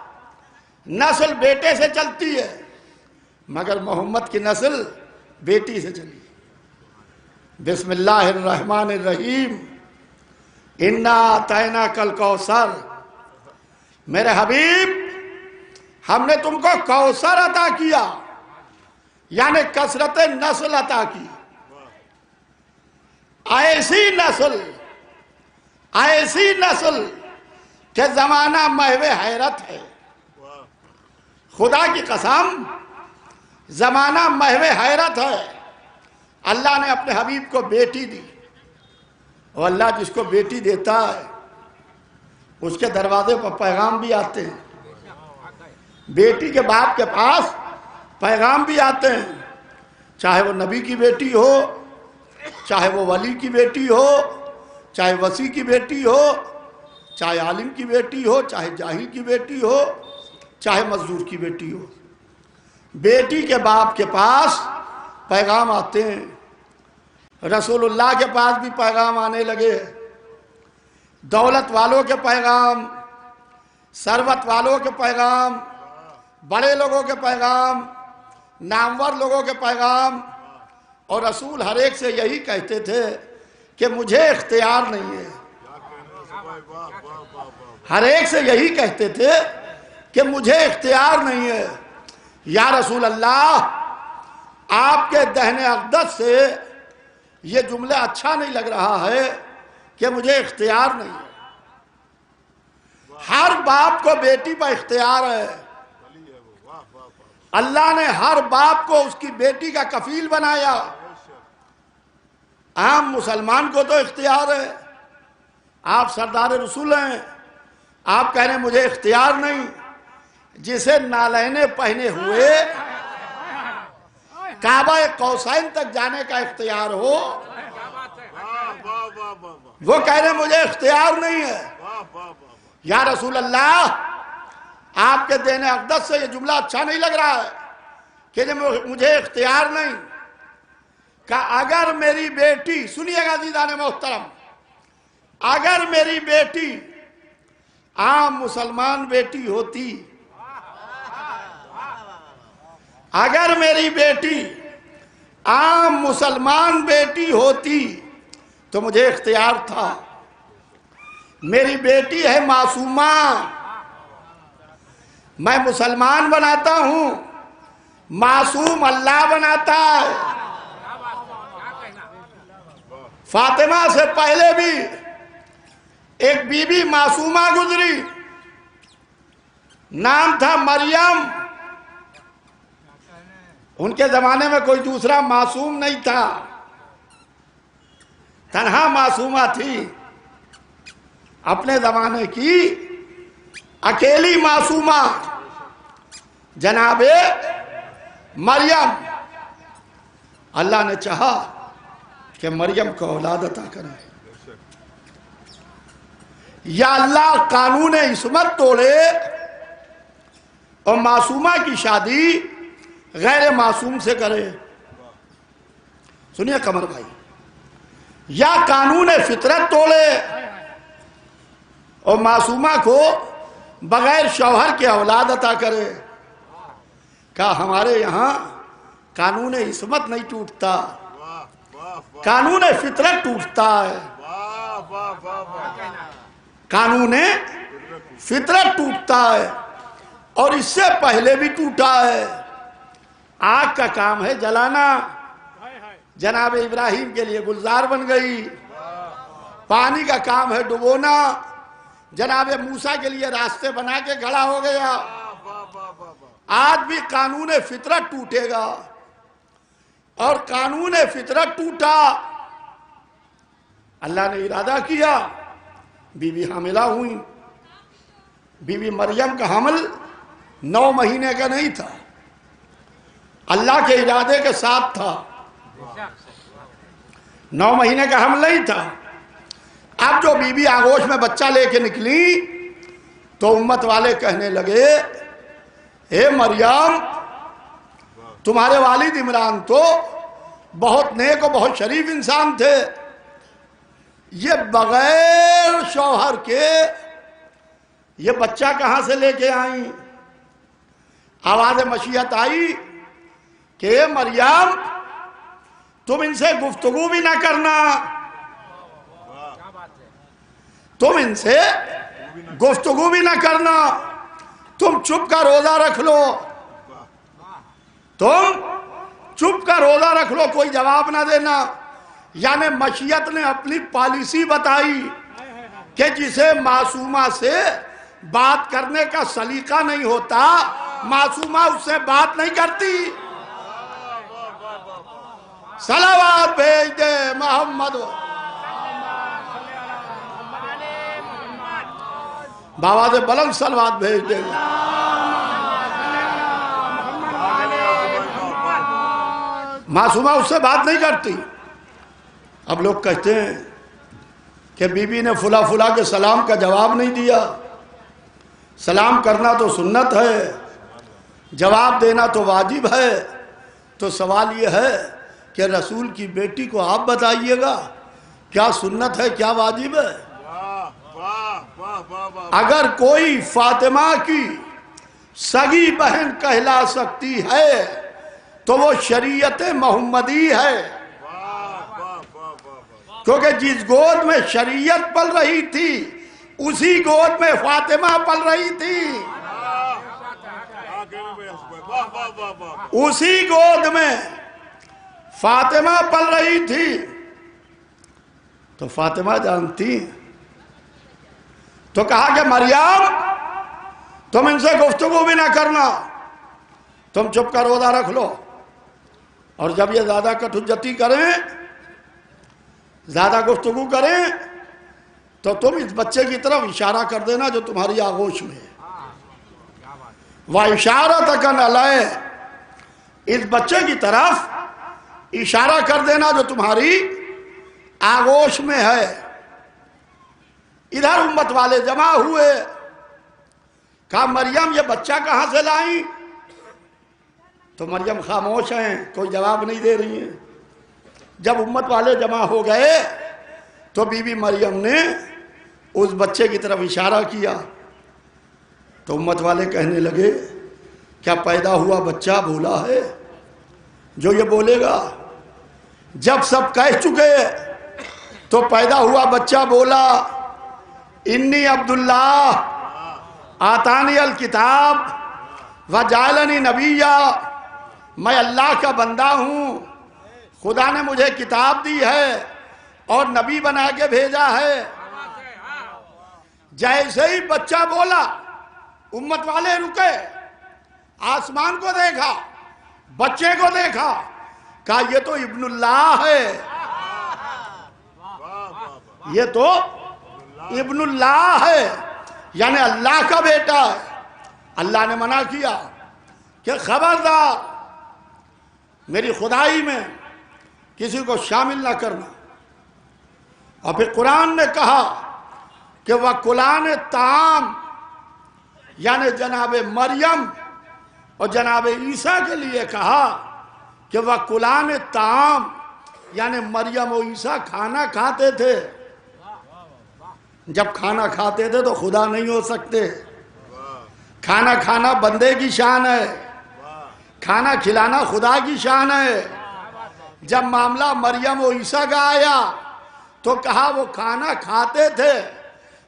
نسل بیٹے سے چلتی ہے. مگر محمد کی نسل بیٹی سے چلی. بسم اللہ الرحمن الرحیم. انا اعطیناک الکوثر. میرے حبیب، ہم نے تم کو کوثر عطا کیا، یعنی کثرت نسل عطا کی. ایسی نسل کہ زمانہ محو حیرت ہے. خدا کی قسم، زمانہ محو حیرت ہے. اللہ نے اپنے حبیب کو بیٹی دی، اور اللہ جس کو بیٹی دیتا ہے اس کے دروازے پر پیغام بھی آتے ہیں. بیٹی کے باپ کے پاس پیغام بھی آتے ہیں، چاہے وہ نبی کی بیٹی ہو، چاہے وہ ولی کی بیٹی ہو، چاہے وسیع کی بیٹی ہو، چاہے عالم کی بیٹی ہو، چاہے جاہل کی بیٹی ہو، چاہے مزدور کی بیٹی ہو. بیٹی کے باپ کے پاس پیغام آتے ہیں. رسول اللہ کے پاس بھی پیغام آنے لگے. دولت والوں کے پیغام، ثروت والوں کے پیغام، بڑے لوگوں کے پیغام، نامور لوگوں کے پیغام. اور رسول ہر ایک سے یہی کہتے تھے کہ مجھے اختیار نہیں ہے. ہر ایک سے یہی کہتے تھے کہ مجھے اختیار نہیں ہے. یا رسول اللہ، آپ کے دہن اقدس سے یہ جملہ اچھا نہیں لگ رہا ہے کہ مجھے اختیار نہیں ہے. ہر باپ کو بیٹی پر اختیار ہے. اللہ نے ہر باپ کو اس کی بیٹی کا کفیل بنایا. عام مسلمان کو تو اختیار ہے، آپ سردار رسول ہیں، آپ کہہ رہے ہیں مجھے اختیار نہیں۔ جسے نالائنے پہنے ہوئے کعبہ قوسین تک جانے کا اختیار ہو، وہ کہہ رہے ہیں مجھے اختیار نہیں ہے۔ یا رسول اللہ، آپ کے دین اقدس سے یہ جملہ اچھا نہیں لگ رہا ہے کہ مجھے اختیار نہیں۔ کہ اگر میری بیٹی، سنیے گا عزیزان محترم، اگر میری بیٹی عام مسلمان بیٹی ہوتی، اگر میری بیٹی عام مسلمان بیٹی ہوتی تو مجھے اختیار تھا۔ میری بیٹی ہے معصومہ، میں مسلمان بناتا ہوں، معصوم اللہ بناتا ہے۔ فاطمہ سے پہلے بھی ایک بی بی معصومہ گزری، نام تھا مریم۔ ان کے زمانے میں کوئی دوسرا معصوم نہیں تھا، تنہا معصومہ تھی، اپنے زمانے کی اکیلی معصومہ جناب مریم۔ اللہ نے چاہا کہ مریم کو اولاد عطا کرے۔ یا اللہ قانون عصمت توڑے اور معصومہ کی شادی غیر معصوم سے کرے۔ سنیے قمر بھائی، یا قانون فطرت توڑے اور معصومہ کو بغیر شوہر کے اولاد عطا کرے۔ کہا ہمارے یہاں قانون عصمت نہیں ٹوٹتا، قانون فطرت ٹوٹتا ہے، قانون فطرت ٹوٹتا ہے، اور اس سے پہلے بھی ٹوٹا ہے۔ آگ کا کام ہے جلانا، جناب ابراہیم کے لیے گلزار بن گئی۔ پانی کا کام ہے ڈبونا، جناب موسیٰ کے لیے راستے بنا کے کھڑا ہو گیا۔ آج بھی قانون فطرت ٹوٹے گا، اور قانون فطرت ٹوٹا، اللہ نے ارادہ کیا، بی بی حاملہ ہوئی۔ بی بی مریم کا حمل 9 مہینے کا نہیں تھا، اللہ کے ارادے کے ساتھ تھا، 9 مہینے کا حمل نہیں تھا۔ اب جو بی بی آغوش میں بچہ لے کے نکلی تو امت والے کہنے لگے، اے مریم، تمہارے والد عمران تو بہت نیک و بہت شریف انسان تھے، یہ بغیر شوہر کے یہ بچہ کہاں سے لے کے آئیں؟ آواز مشیت آئی کہ اے مریم، تم ان سے گفتگو بھی نہ کرنا، تم ان سے گفتگو بھی نہ کرنا، تم چپ کا روزہ رکھ لو، تم چپ کا روزہ رکھ لو، کوئی جواب نہ دینا۔ یعنی مشیت نے اپنی پالیسی بتائی کہ جسے معصومہ سے بات کرنے کا سلیقہ نہیں ہوتا، معصومہ اس سے بات نہیں کرتی۔ صلوات بھیج دے محمد، بآواز بلند صلوات بھیج دے۔ معصومہ اس سے بات نہیں کرتی۔ اب لوگ کہتے ہیں کہ بی بی نے فلا فلا کے سلام کا جواب نہیں دیا۔ سلام کرنا تو سنت ہے، جواب دینا تو واجب ہے۔ تو سوال یہ ہے کہ رسول کی بیٹی کو آپ بتائیے گا کیا سنت ہے کیا واجب ہے؟ اگر کوئی فاطمہ کی سگی بہن کہلا سکتی ہے تو وہ شریعت محمدی ہے، کیونکہ جس گود میں شریعت پل رہی تھی اسی گود میں فاطمہ پل رہی تھی، اسی گود میں فاطمہ پل رہی تھی۔ تو فاطمہ جانتی، تو کہا کہ مریم، تم ان سے گفتگو بھی نہ کرنا، تم چپ کا روزہ رکھ لو، اور جب یہ زیادہ کٹ حجتی کریں زیادہ گفتگو کریں تو تم اس بچے کی طرف اشارہ کر دینا جو تمہاری آغوش میں ہے. وَإِشَارَتَكَ عَلَيْهِ، اس بچے کی طرف اشارہ کر دینا جو تمہاری آغوش میں ہے. ادھر امت والے جمع ہوئے، کہا مریم یہ بچہ کہاں سے لائیں؟ تو مریم خاموش ہیں، کوئی جواب نہیں دے رہی ہیں. جب امت والے جمع ہو گئے تو بی بی مریم نے اس بچے کی طرف اشارہ کیا. تو امت والے کہنے لگے کیا پیدا ہوا بچہ بولا ہے جو یہ بولے گا؟ جب سب کہہ چکے تو پیدا ہوا بچہ بولا انی عبداللہ آتانی الکتاب وجعلنی نبیّا، میں اللہ کا بندہ ہوں، خدا نے مجھے کتاب دی ہے اور نبی بنا کے بھیجا ہے. جیسے ہی بچہ بولا امت والے رکے، آسمان کو دیکھا، بچے کو دیکھا، کہا یہ تو ابن اللہ ہے، یہ تو ابن اللہ ہے، یعنی اللہ کا بیٹا ہے. اللہ نے منع کیا کہ خبردار میری خدائی میں کسی کو شامل نہ کرنا. اور پھر قرآن نے کہا کہ وَقُلَانِ الطَّعَامِ، یعنی جناب مریم اور جناب عیسیٰ کے لیے کہا کہ وَقُلَانِ الطَّعَامِ، یعنی مریم و عیسیٰ کھانا کھاتے تھے. جب کھانا کھاتے تھے تو خدا نہیں ہو سکتے. کھانا کھانا بندے کی شان ہے، کھانا کھلانا خدا کی شان ہے. جب معاملہ مریم و عیسیٰ کا آیا تو کہا وہ کھانا کھاتے تھے.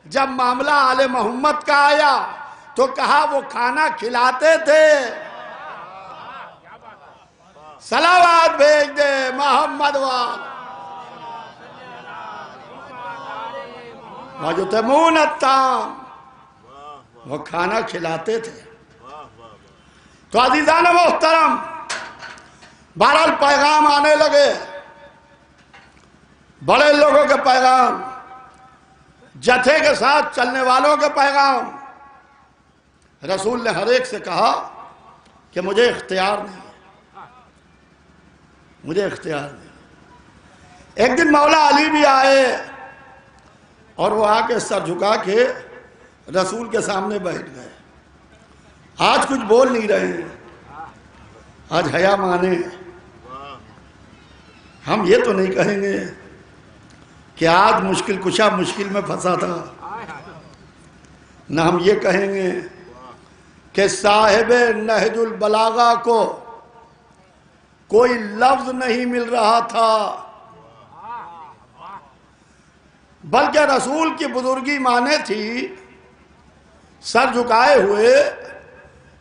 جب معاملہ آل محمد کا آیا تو کہا وہ کھانا کھلاتے تھے. صلوات بھیج دے محمد وال وَيُطْعِمُونَ الطَّعَامَ، وہ کھانا کھلاتے تھے. تو عزیزان محترم، بہرحال پیغام آنے لگے، بڑے لوگوں کے پیغام، جتھے کے ساتھ چلنے والوں کے پیغام. رسول نے ہر ایک سے کہا کہ مجھے اختیار نہیں، مجھے اختیار نہیں. ایک دن مولا علی بھی آئے اور وہ آ کے سر جھکا کے رسول کے سامنے بیٹھ گئے. آج کچھ بول نہیں رہے ہیں، آج حیا مانے. ہم یہ تو نہیں کہیں گے کہ آج مشکل کشا مشکل میں پھنسا تھا، نہ ہم یہ کہیں گے کہ صاحب نہج البلاغہ کو کوئی لفظ نہیں مل رہا تھا، بلکہ رسول کی بزرگی مانے تھی. سر جھکائے ہوئے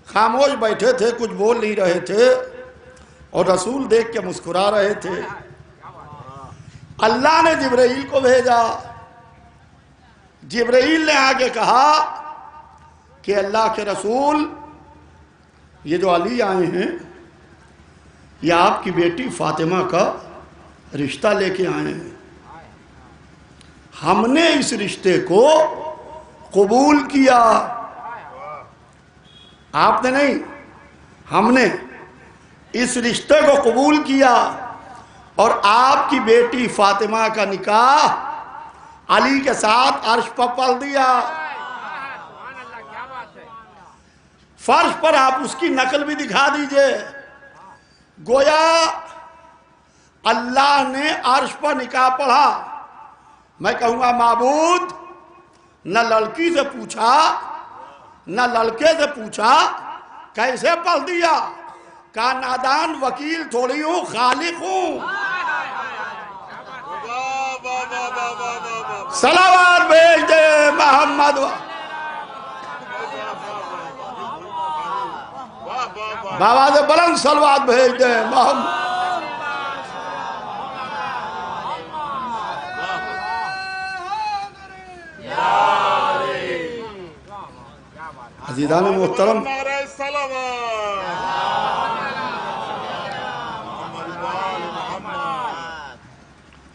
خاموش بیٹھے تھے، کچھ بول نہیں رہے تھے اور رسول دیکھ کے مسکرا رہے تھے. اللہ نے جبرائیل کو بھیجا. جبرائیل نے آگے کہا کہ اللہ کے رسول، یہ جو علی آئے ہیں یہ آپ کی بیٹی فاطمہ کا رشتہ لے کے آئے ہیں. ہم نے اس رشتے کو قبول کیا. آپ نے نہیں، ہم نے اس رشتے کو قبول کیا اور آپ کی بیٹی فاطمہ کا نکاح علی کے ساتھ عرش پر پڑھ دیا. فرش پر آپ اس کی نقل بھی دکھا دیجئے. گویا اللہ نے عرش پر نکاح پڑھا. میں کہوں گا معبود نہ لڑکی سے پوچھا نہ لڑکے سے پوچھا کیسے پڑھ دیا. کہا نادان وکیل تھوڑی ہوں، خالق ہوں. صلوات بھیج دے محمد. بابا سے بلند صلوات بھیج دے محمد. عزیزان محترم،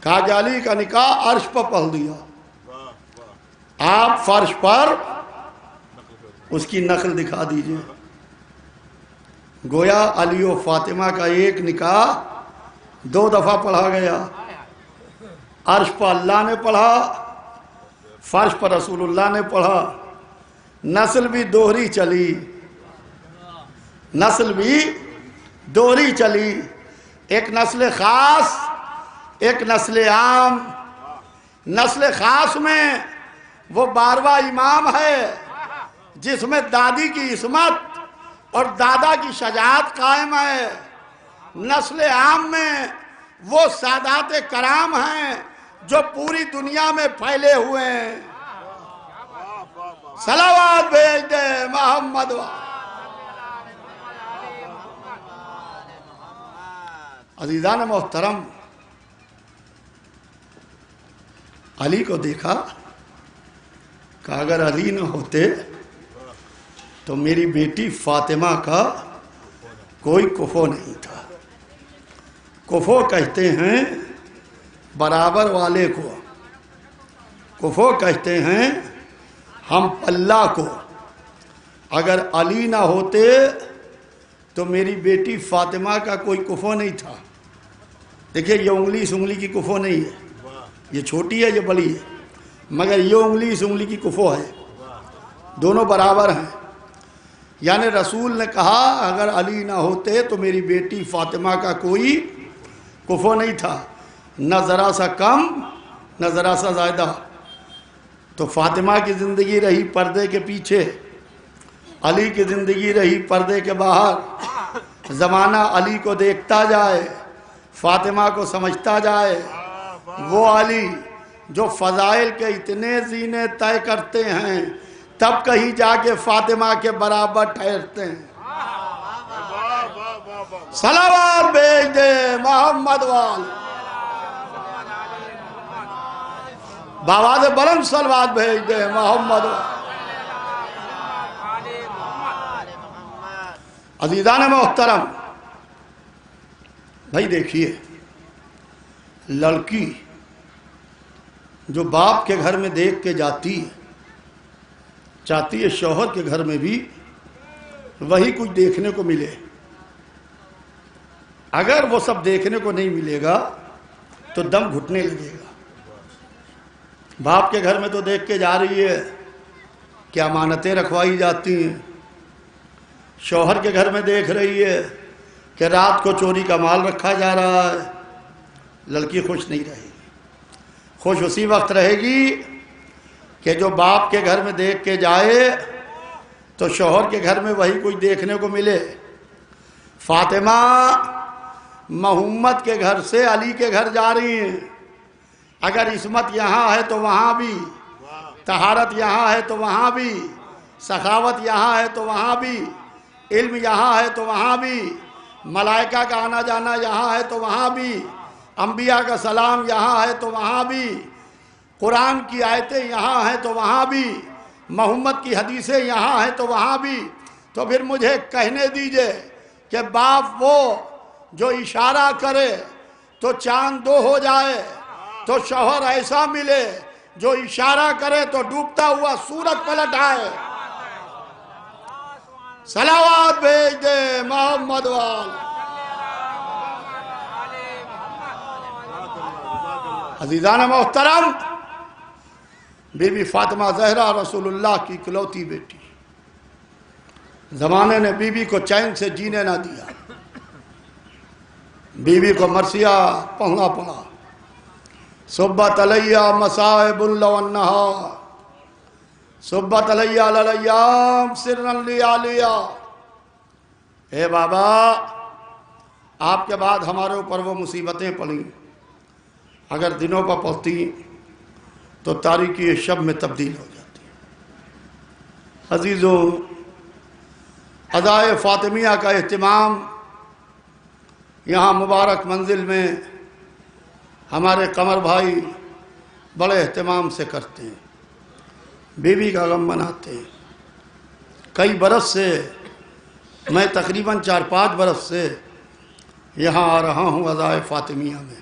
کہا کہ علی کا نکاح عرش پر پڑھ دیا، آپ فرش پر اس کی نقل دکھا دیجئے۔ گویا علی و فاطمہ کا ایک نکاح 2 دفعہ پڑھا گیا، عرش پر اللہ نے پڑھا، فرش پر رسول اللہ نے پڑھا۔ نسل بھی دوہری چلی، نسل بھی دوہری چلی، ایک نسل خاص ایک نسل عام۔ نسل خاص میں وہ 12واں امام ہے جس میں دادی کی عصمت اور دادا کی شجاعت قائم ہے۔ نسل عام میں وہ سادات کرام ہیں جو پوری دنیا میں پھیلے ہوئے ہیں۔ صلوات بھیج دے محمد عزیزان محترم، علی کو دیکھا کہ اگر علی نہ ہوتے تو میری بیٹی فاطمہ کا کوئی کفو نہیں تھا۔ کفو کہتے ہیں برابر والے کو، کفو کہتے ہیں ہم پلہ کو۔ اگر علی نہ ہوتے تو میری بیٹی فاطمہ کا کوئی کفو نہیں تھا۔ دیکھیں یہ انگلی اس انگلی کی کفو نہیں ہے، یہ چھوٹی ہے یہ بڑی ہے، مگر یہ انگلی اس انگلی کی کفو ہے، دونوں برابر ہیں۔ یعنی رسول نے کہا اگر علی نہ ہوتے تو میری بیٹی فاطمہ کا کوئی کفو نہیں تھا، نہ ذرا سا کم نہ ذرا سا زائدہ۔ تو فاطمہ کی زندگی رہی پردے کے پیچھے، علی کی زندگی رہی پردے کے باہر۔ زمانہ علی کو دیکھتا جائے، فاطمہ کو سمجھتا جائے۔ وہ علی جو فضائل کے اتنے زینے طے کرتے ہیں تب کہیں جا کے فاطمہ کے برابر ٹھہرتے ہیں۔ صلوات بھیج دے محمد وال، بآواز بلند صلوات بھیج دے محمد وال۔ عزیزان محترم، بھائی دیکھیے، لڑکی جو باپ کے گھر میں دیکھ کے جاتی ہے چاہتی ہے شوہر کے گھر میں بھی وہی کچھ دیکھنے کو ملے۔ اگر وہ سب دیکھنے کو نہیں ملے گا تو دم گھٹنے لگے گا۔ باپ کے گھر میں تو دیکھ کے جا رہی ہے کہ امانتیں رکھوائی جاتی ہیں، شوہر کے گھر میں دیکھ رہی ہے کہ رات کو چوری کا مال رکھا جا رہا ہے۔ لڑکی خوش نہیں رہے گی، خوش اسی وقت رہے گی کہ جو باپ کے گھر میں دیکھ کے جائے تو شوہر کے گھر میں وہی کچھ دیکھنے کو ملے۔ فاطمہ محمد کے گھر سے علی کے گھر جا رہی ہیں۔ اگر عصمت یہاں ہے تو وہاں بھی، طہارت یہاں ہے تو وہاں بھی، سخاوت یہاں ہے تو وہاں بھی، علم یہاں ہے تو وہاں بھی، ملائکہ کا آنا جانا یہاں ہے تو وہاں بھی، انبیاء کا سلام یہاں ہے تو وہاں بھی، قرآن کی آیتیں یہاں ہیں تو وہاں بھی، محمد کی حدیثیں یہاں ہیں تو وہاں بھی۔ تو پھر مجھے کہنے دیجئے کہ باپ وہ جو اشارہ کرے تو چاند دو ہو جائے، تو شوہر ایسا ملے جو اشارہ کرے تو ڈوبتا ہوا سورج پلٹ آئے۔ صلوات بھیج دے محمد وال۔ عزیزان محترم، بی بی فاطمہ زہرا رسول اللہ کی اکلوتی بیٹی، زمانے نے بی بی کو چین سے جینے نہ دیا، بی بی کو مرثیہ پڑھنا پڑا۔ صبت علیہ مصائب اللو والنہار، صبت علیہ للیام سرن لیالیا۔ اے بابا، آپ کے بعد ہمارے اوپر وہ مصیبتیں پڑیں، اگر دنوں پر پڑتی تو تاریکی شب میں تبدیل ہو جاتی۔ عزیزوں، ادائے فاطمیہ کا اہتمام یہاں مبارک منزل میں ہمارے قمر بھائی بڑے اہتمام سے کرتے ہیں، بیوی کا غم مناتے ہیں۔ کئی برس سے، میں تقریباً 4-5 برس سے یہاں آ رہا ہوں ادائے فاطمیہ میں۔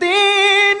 3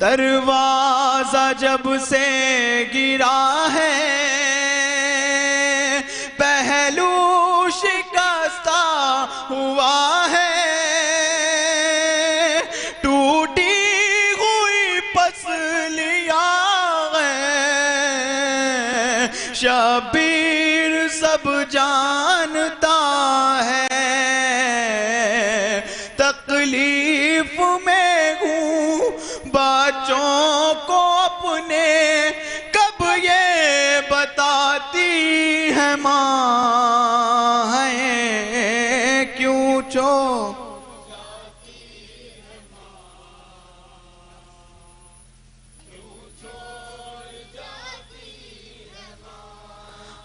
دروازہ جب سے گرا ہے پہلو شکستہ ہوا ہے ٹوٹی ہوئی پسلیاں ہیں شبیر سب جانتا ہے تکلیف میں ہوں بچوں کو اپنے کب یہ بتاتی ہے ماں ہے کیوں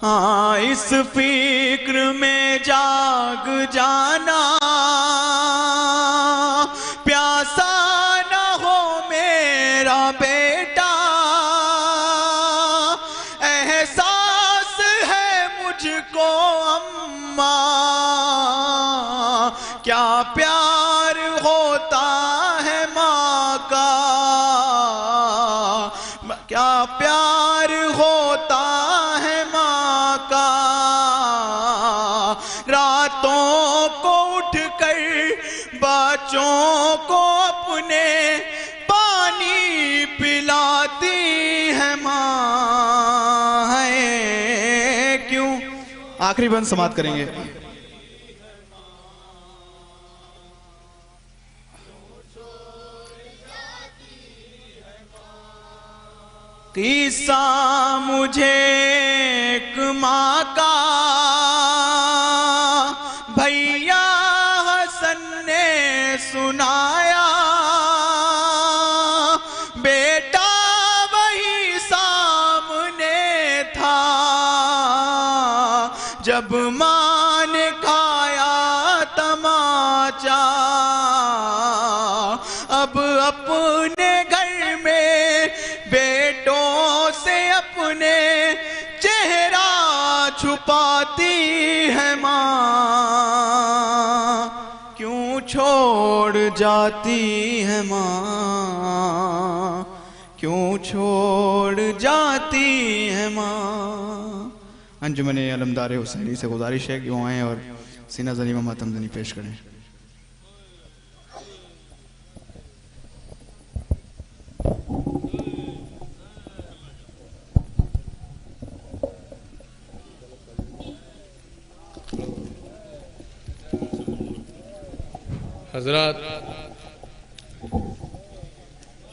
ہاں اس فکر میں جاگ جانا پیاسا نہ ہو میرا بیٹا احساس ہے مجھ کو اماں کیا پیار ہوتا ہے ماں کا کیا پیار ہوتا ہے ماں کا راتوں کو اٹھ کر بچوں کو اپنے پانی پلاتی ہے ماں ہے کیوں آخری بند سماعت کریں گے قصہ مجھے ایک ماں کا بھیا حسن نے سنایا بیٹا وہی سامنے تھا جب ماں نے کھایا تماچا اب اپنے گھر میں بیٹوں سے اپنے چہرہ چھپاتی ہے ماں کیوں چھوڑ جاتی ہے ماں کیوں چھوڑ جاتی ہے ماں انجمن علمدار حسینی سے گزارش ہے کہ وہ آئیں اور سینہ زنی و ماتم زنی پیش کریں حضرات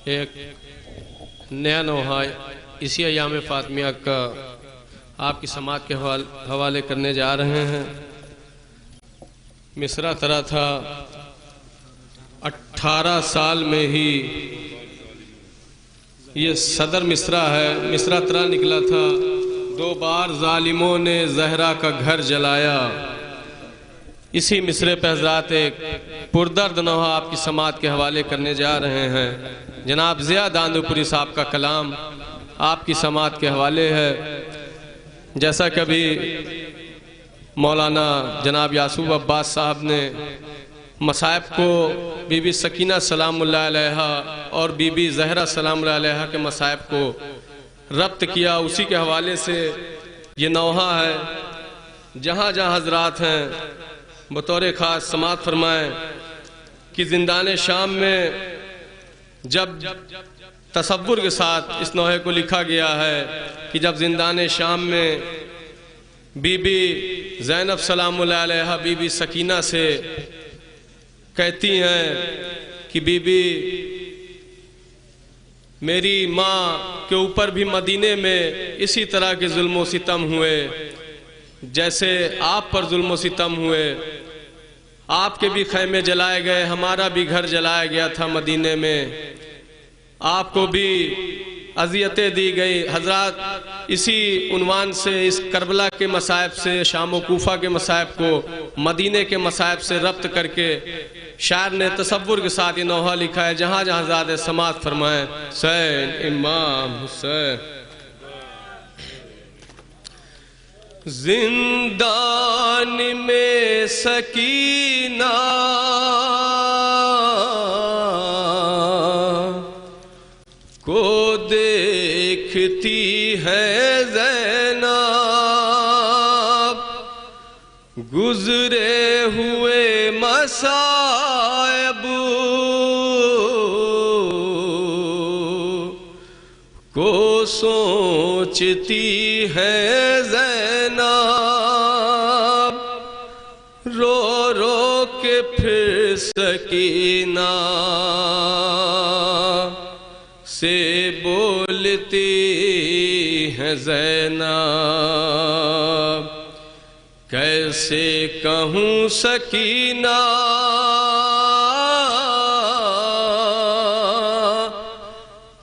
ایک نیا نوحہ اسی ایام فاطمیہ کا آپ کی سماعت کے حوالے کرنے جا رہے ہیں مصرع ترا تھا 18 سال میں ہی یہ صدر مصرع ہے مصرع ترا نکلا تھا 2 بار ظالموں نے زہرا کا گھر جلایا اسی مصرع پہ حضرات ایک پردرد نوحہ آپ کی سماعت کے حوالے کرنے جا رہے ہیں جناب ضیاء داندوپوری صاحب کا کلام آپ کی سماعت کے حوالے ہے جیسا کہ ابھی مولانا جناب یعصوب عباس صاحب نے مصائب کو بی بی سکینہ سلام اللہ علیہا اور بی بی زہرہ سلام اللہ علیہا کے مصائب کو ربط کیا اسی کے حوالے سے یہ نوحہ ہے جہاں جہاں حضرات ہیں بطور خاص سماعت فرمائیں کہ زندان شام میں جب تصور کے ساتھ اس نوحے کو لکھا گیا ہے کہ جب زندان شام میں بی بی زینب سلام اللہ علیہا بی بی سکینہ سے کہتی ہیں کہ بی بی میری ماں کے اوپر بھی مدینے میں اسی طرح کے ظلم و ستم ہوئے جیسے آپ پر ظلم و ستم ہوئے آپ کے بھی خیمے جلائے گئے ہمارا بھی گھر جلایا گیا تھا مدینے میں آپ کو بھی اذیتیں دی گئی حضرات اسی عنوان سے اس کربلا کے مصائب سے شام و کوفہ کے مصائب کو مدینے کے مصائب سے ربط کر کے شاعر نے تصور کے ساتھ یہ نوحہ لکھا ہے جہاں جہاں حضرات سماعت فرمائیں حسین امام حسین زندان میں سکینہ دیکھتی ہے زینب گزرے ہوئے مصائب کو سوچتی ہے زینب رو رو کے پھر سکینہ سے بولتی ہے زینب کیسے کہوں سکینہ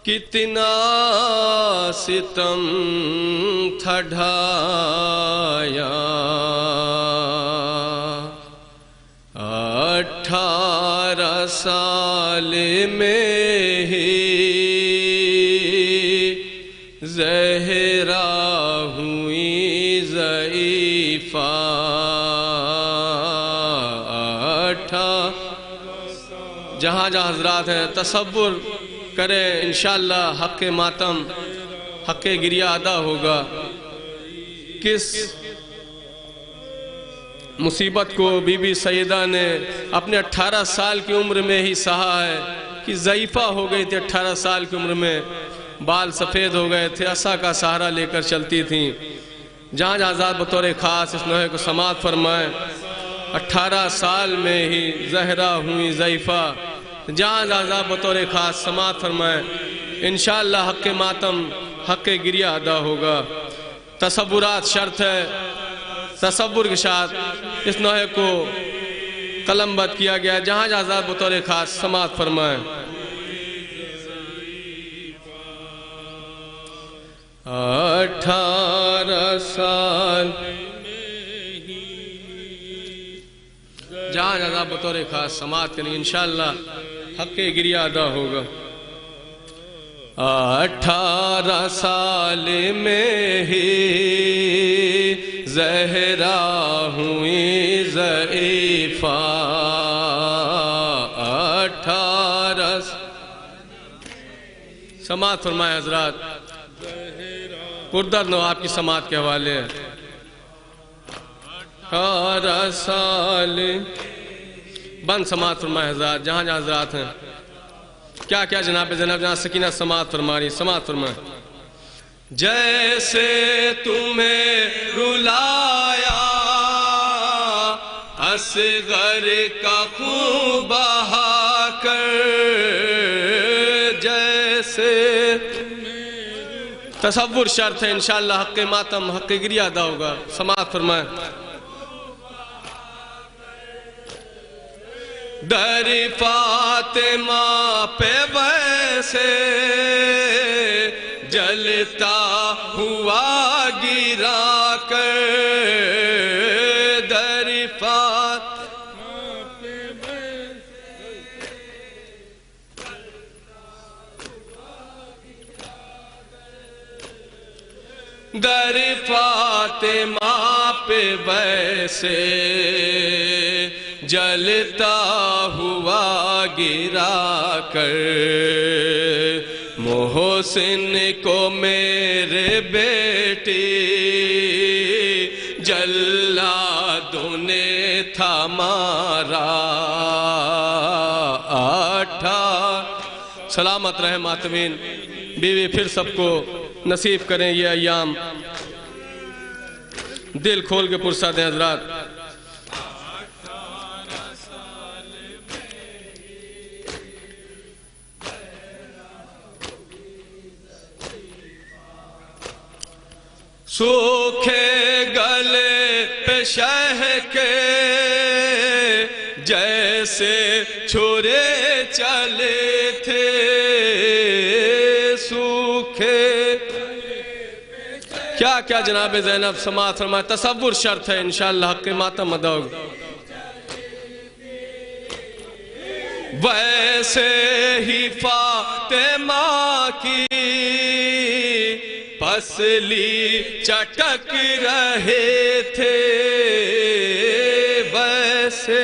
کتنا ستم تھا ڈھایا 18 سال میں ہی زہرا ہوئی ضعیفہ جہاں جہاں حضرات ہیں تصور کریں انشاءاللہ حق ماتم حق گریہ ادا ہوگا کس مصیبت کو بی بی سیدہ نے اپنے 18 سال کی عمر میں ہی سہا ہے کہ ضعیفہ ہو گئی تھی 18 سال کی عمر میں بال سفید ہو گئے تھے عصا کا سہارا لے کر چلتی تھیں جہاں جہاں ذات بطور خاص اس نوحے کو سماعت فرمائیں 18 سال میں ہی زہرا ہوئی ضعیفہ جہاں جہاں ذات بطور خاص سماعت فرمائیں انشاءاللہ حق ماتم حق گریہ ادا ہوگا تصورات شرط ہے تصور کے ساتھ اس نوحے کو قلم بند کیا گیا جہاں جہاں ذات بطور خاص سماعت فرمائیں 18 سال جہاں جہاں بطور خاص سماعت کریں انشاءاللہ حق گریہ ادا ہوگا 18 سال میں ہی زہرا ہوئی ضعیفہ 18 سماعت فرمائے حضرات پردرد نو آپ کی سماعت کے حوالے ہیں 18 سال بند سماعت فرمائے حضرات جہاں جہاں حضرات ہیں کیا کیا جناب زینب جہاں سکینہ سماعت فرماری سماعت فرمائے جیسے تمہیں رلایا اصغر کا خون بہا کر جیسے تصور شرط ہے انشاءاللہ حق ماتم حق گریہ ادا ہوگا سماعت فرمائے در فاطمہ پہ ویسے جلتا ہوا گرا کر در فاطمہ پہ در فاطمہ پہ ویسے جلتا ہوا گرا کر محسن کو میرے بیٹی جلادوں نے تھا مارا سلامت رہے ماتمین بیوی پھر سب کو نصیب کریں یہ ایام دل کھول کے پرسہ دیں حضرات سوکھے گلے پہ شہ کے جیسے چھرے چلے تھے سوکھے کیا کیا جناب زینب سماعت فرمائے تصور شرط ہے انشاءاللہ حق ماتم ادا ہوگا ویسے ہی فاطمہ کی پسلی چٹک رہے تھے ویسے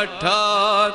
18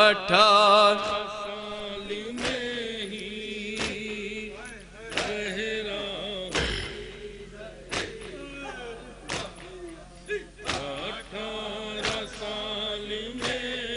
18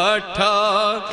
18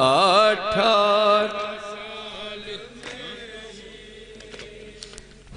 18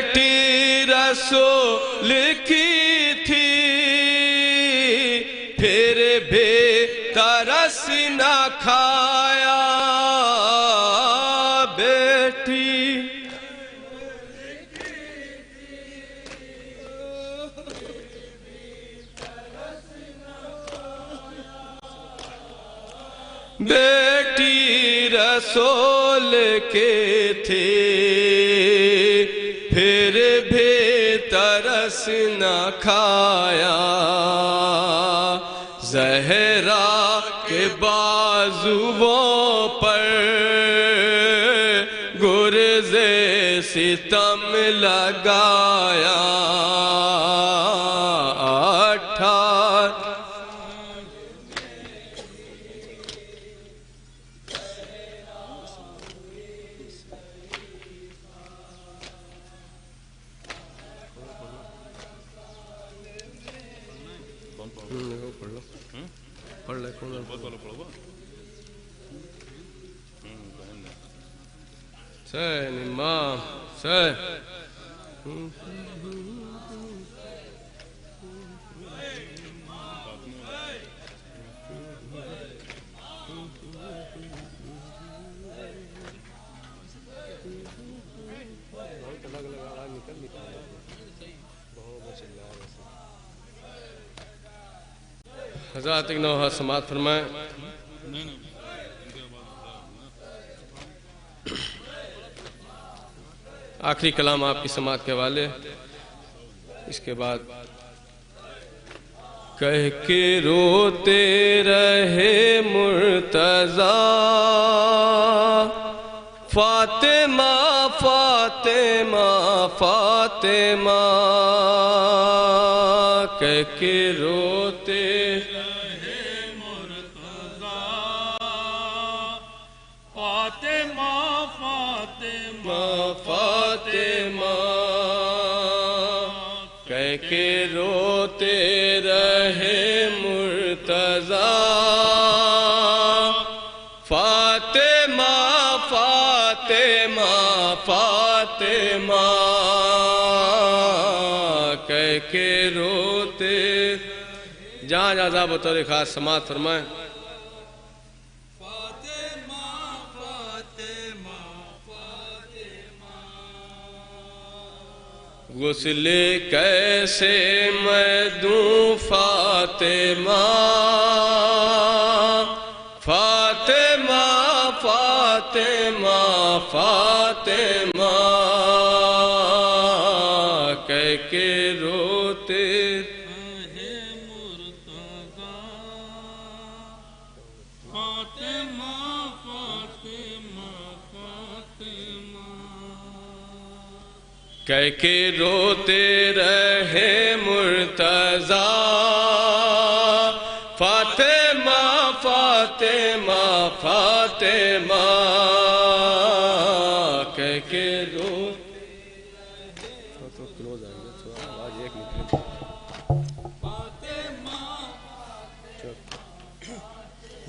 بیٹی رسول کی تھی پھر بھی ترس نہ کھایا بیٹی بیٹی رسول کے تھے پھر بھی ترس نہ کھایا زہرا کے بازوؤں پر گرز ستم لگایا حضرات ایک نوحہ سماعت فرمائیں آخری کلام آپ کی سماعت کے حوالے اس کے بعد کہہ کے روتے رہے مرتضیٰ فاطمہ فاطمہ فاطمہ کہہ کے روتے رہے مرتضیٰ فاطمہ فاطمہ فاطمہ کہہ کے روتے رہے مرتضیٰ فاطمہ فاطمہ فاطمہ کہہ کے روتے جہاں جہاں بطور خاص سماعت فرمائیں غسل کیسے میں دوں فاطمہ فاطمہ فاطمہ فاطمہ کہہ کے روتے کہہ کے روتے رہے مرتضیٰ فاطمہ فاطمہ فاطمہ کہہ کے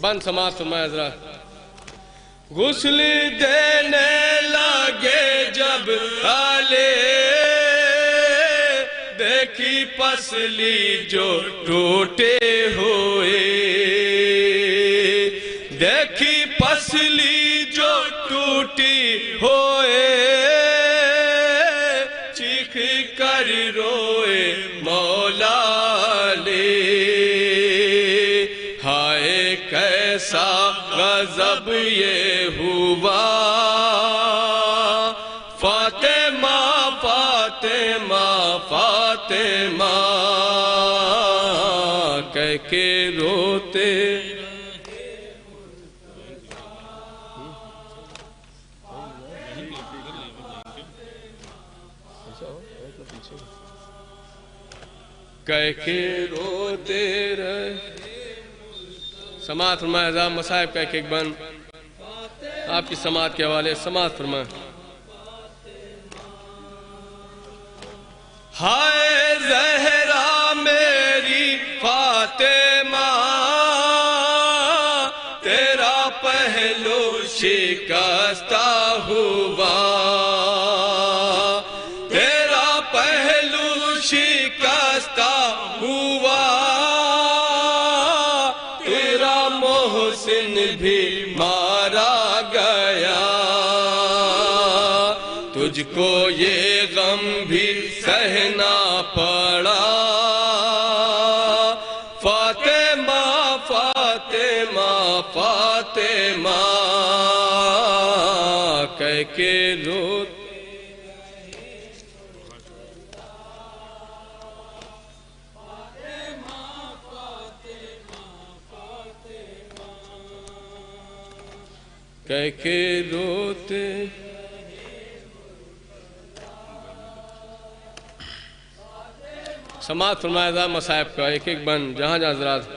بند سماعت فرمائے حضرات غسل دینے لگے جب آلے دیکھی پسلی جو ٹوٹے ہوئے دیکھی پسلی جو ٹوٹی ہوئے چیخ کر روئے مولا لے ہائے کیسا غضب یہ ہوا فاطمہ فاطمہ فاطمہ کہہ کے روتے کہہ کے روتے رہے سماعت فرمائے عذاب مصائب کا ایک بند آپ کی سماعت کے حوالے سماعت فرمائے ہائے زہرا میری فاطمہ تیرا پہلو شکستہ ہوا تیرا شکستہ ہوا تیرا محسن بھی مارا گیا تجھ کو یہ غم بھی سہنا پڑا فاطمہ فاطمہ فاطمہ کہہ کے رو کہہ کے روتے سماعت فرمائے ذا مصائب کا ایک ایک بند جہاں جہاں حضرات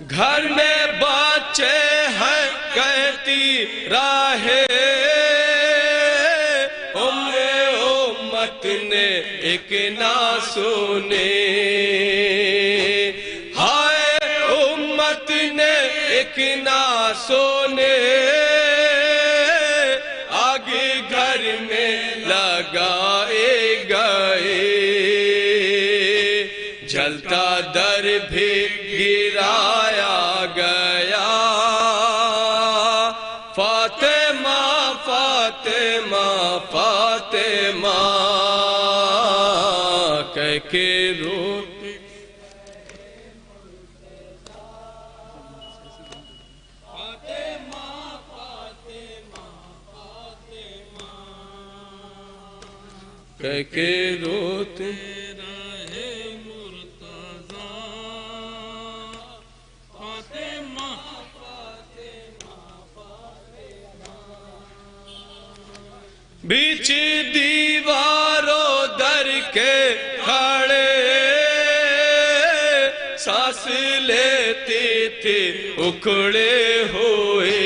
گھر میں بچے ہیں کہتی راہے امت نے ایک نہ سنے ہائے امت نے ایک نہ سنے آگے گھر میں لگائے گئے جلتا در بھی گرایا گیا فاطمہ فاطمہ فاطمہ کہہ کے رو کہہ کے روتے بیچ دیواروں در کے کھڑے سانس لیتی تھی اکھڑے ہوئے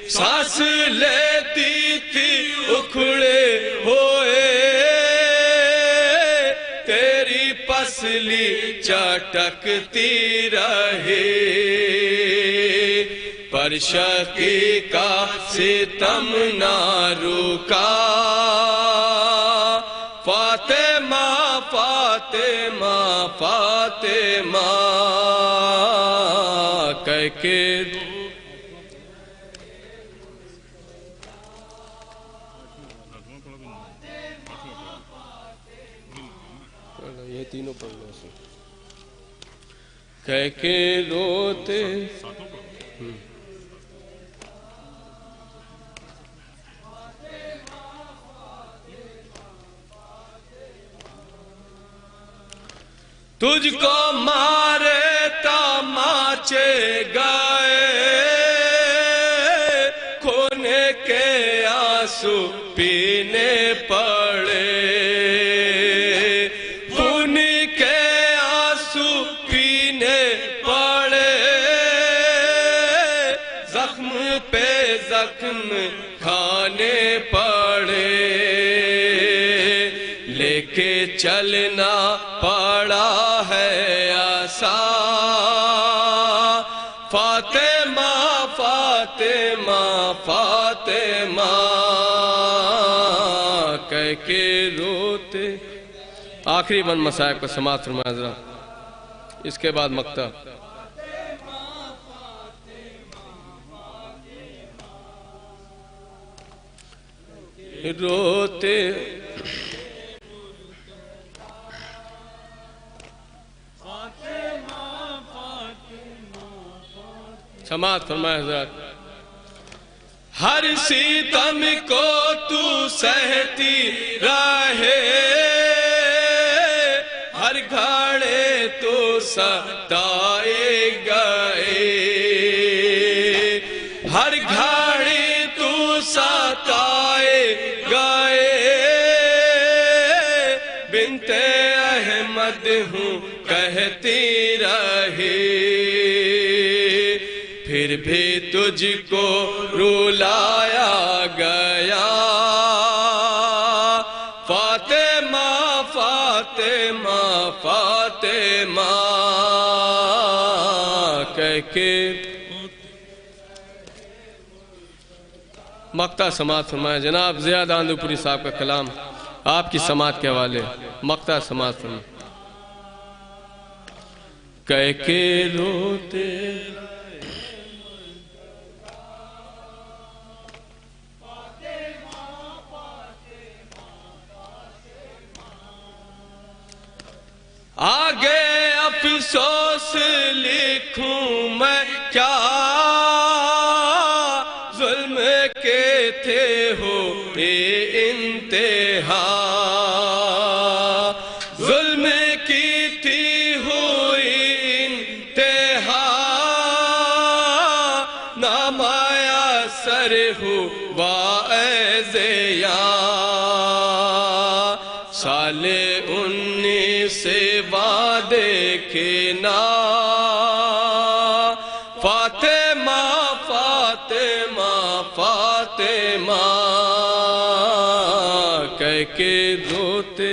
سانس لیتی تھی اکھڑے ہوئے تیری پسلی چٹکتی رہے پر شقی کا ستم نہ رکا فاطمہ فاطمہ فاطمہ کہہ کے یہ تینوں پڑھ لو کہہ کے روتے تجھ کو مارے تماچے گئے کھونے کے آنسو پینے پڑے خون کے آنسو پینے پڑے زخم پہ زخم کھانے پڑے لے کے چلنا پڑا ہے آسا فاطمہ فاطمہ فاطمہ کہہ کے روتے آخری بند مصائب کا سماعت فرمائے حضرات اس کے بعد مقطع روتے سماعت فرمائے حضرات ہر ستم کو تو سہتی رہے ہر گھاڑے تو ستائے گئے ہر گھاڑے تو ستائے گئے بنت احمد ہوں کہتی رہے پھر بھی تجھ کو رلایا گیا فاطمہ فاطمہ فاطمہ کہہ کے مقطع سماعت فرمائیں. جناب ضیاء داندوپوری صاحب کا کلام آپ کی سماعت کے حوالے مقطع سماعت فرمائیں. کہہ کے روتے آگے افسوس لکھوں میں کیا ظلم کے تھے ہو اے انتہا ظلم کی تھی ہوئی انتہا نامایا سر ہوا اے زیا سال 19 وعدے کے نا فاطمہ فاطمہ فاطمہ کہہ کے روتے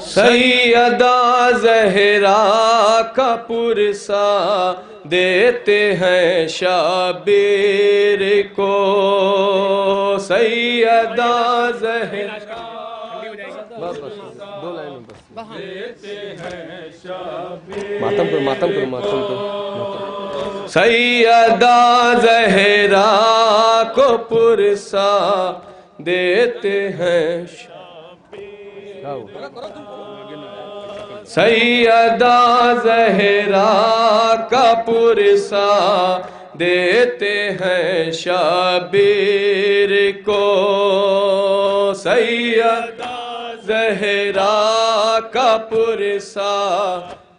سیدہ زہرا کا پرسا دیتے ہیں شبیر کو سیدہ زہرا ماتم پر سیدہ زہرا کو پرسا دیتے ہیں سیدہ زہرا کا پرسا دیتے ہیں شبیر کو سیدہ زہرا کا پرسا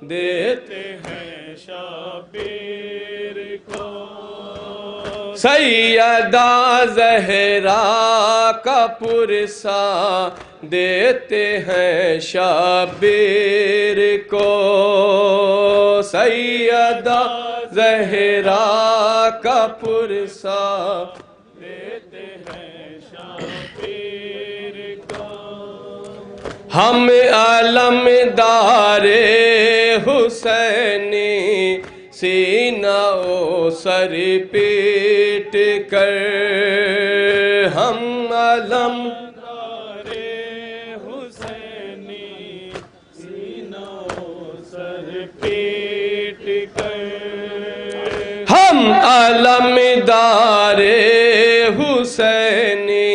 دیتے ہیں شبیر کو سیدہ زہرا کا پرسا دیتے ہیں شبیر کو سیدہ زہرا کا پرسا دیتے ہیں شبیر کو ہم علمدار حسینی سینہ و سر پیٹ کر ہم علمدار حسینی سینہ و سر پیٹ کر ہم علمدار حسینی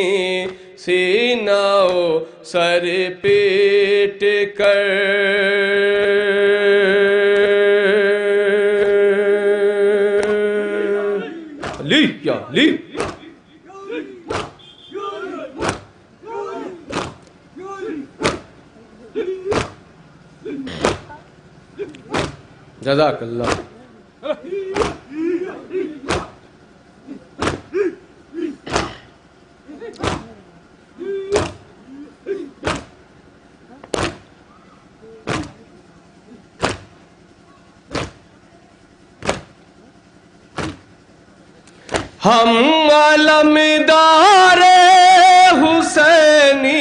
سینہ و سر پیٹ کر لی جزاک اللہ ہم علمدار حسینی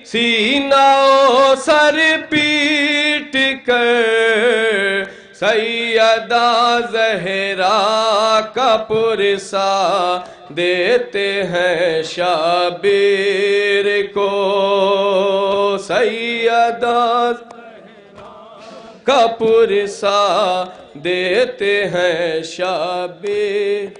سینہ و سر پیٹ کر سیدہ زہرا کا پرسا دیتے ہیں شبیر کو سیدہ کا پرسا دیتے ہیں شبیر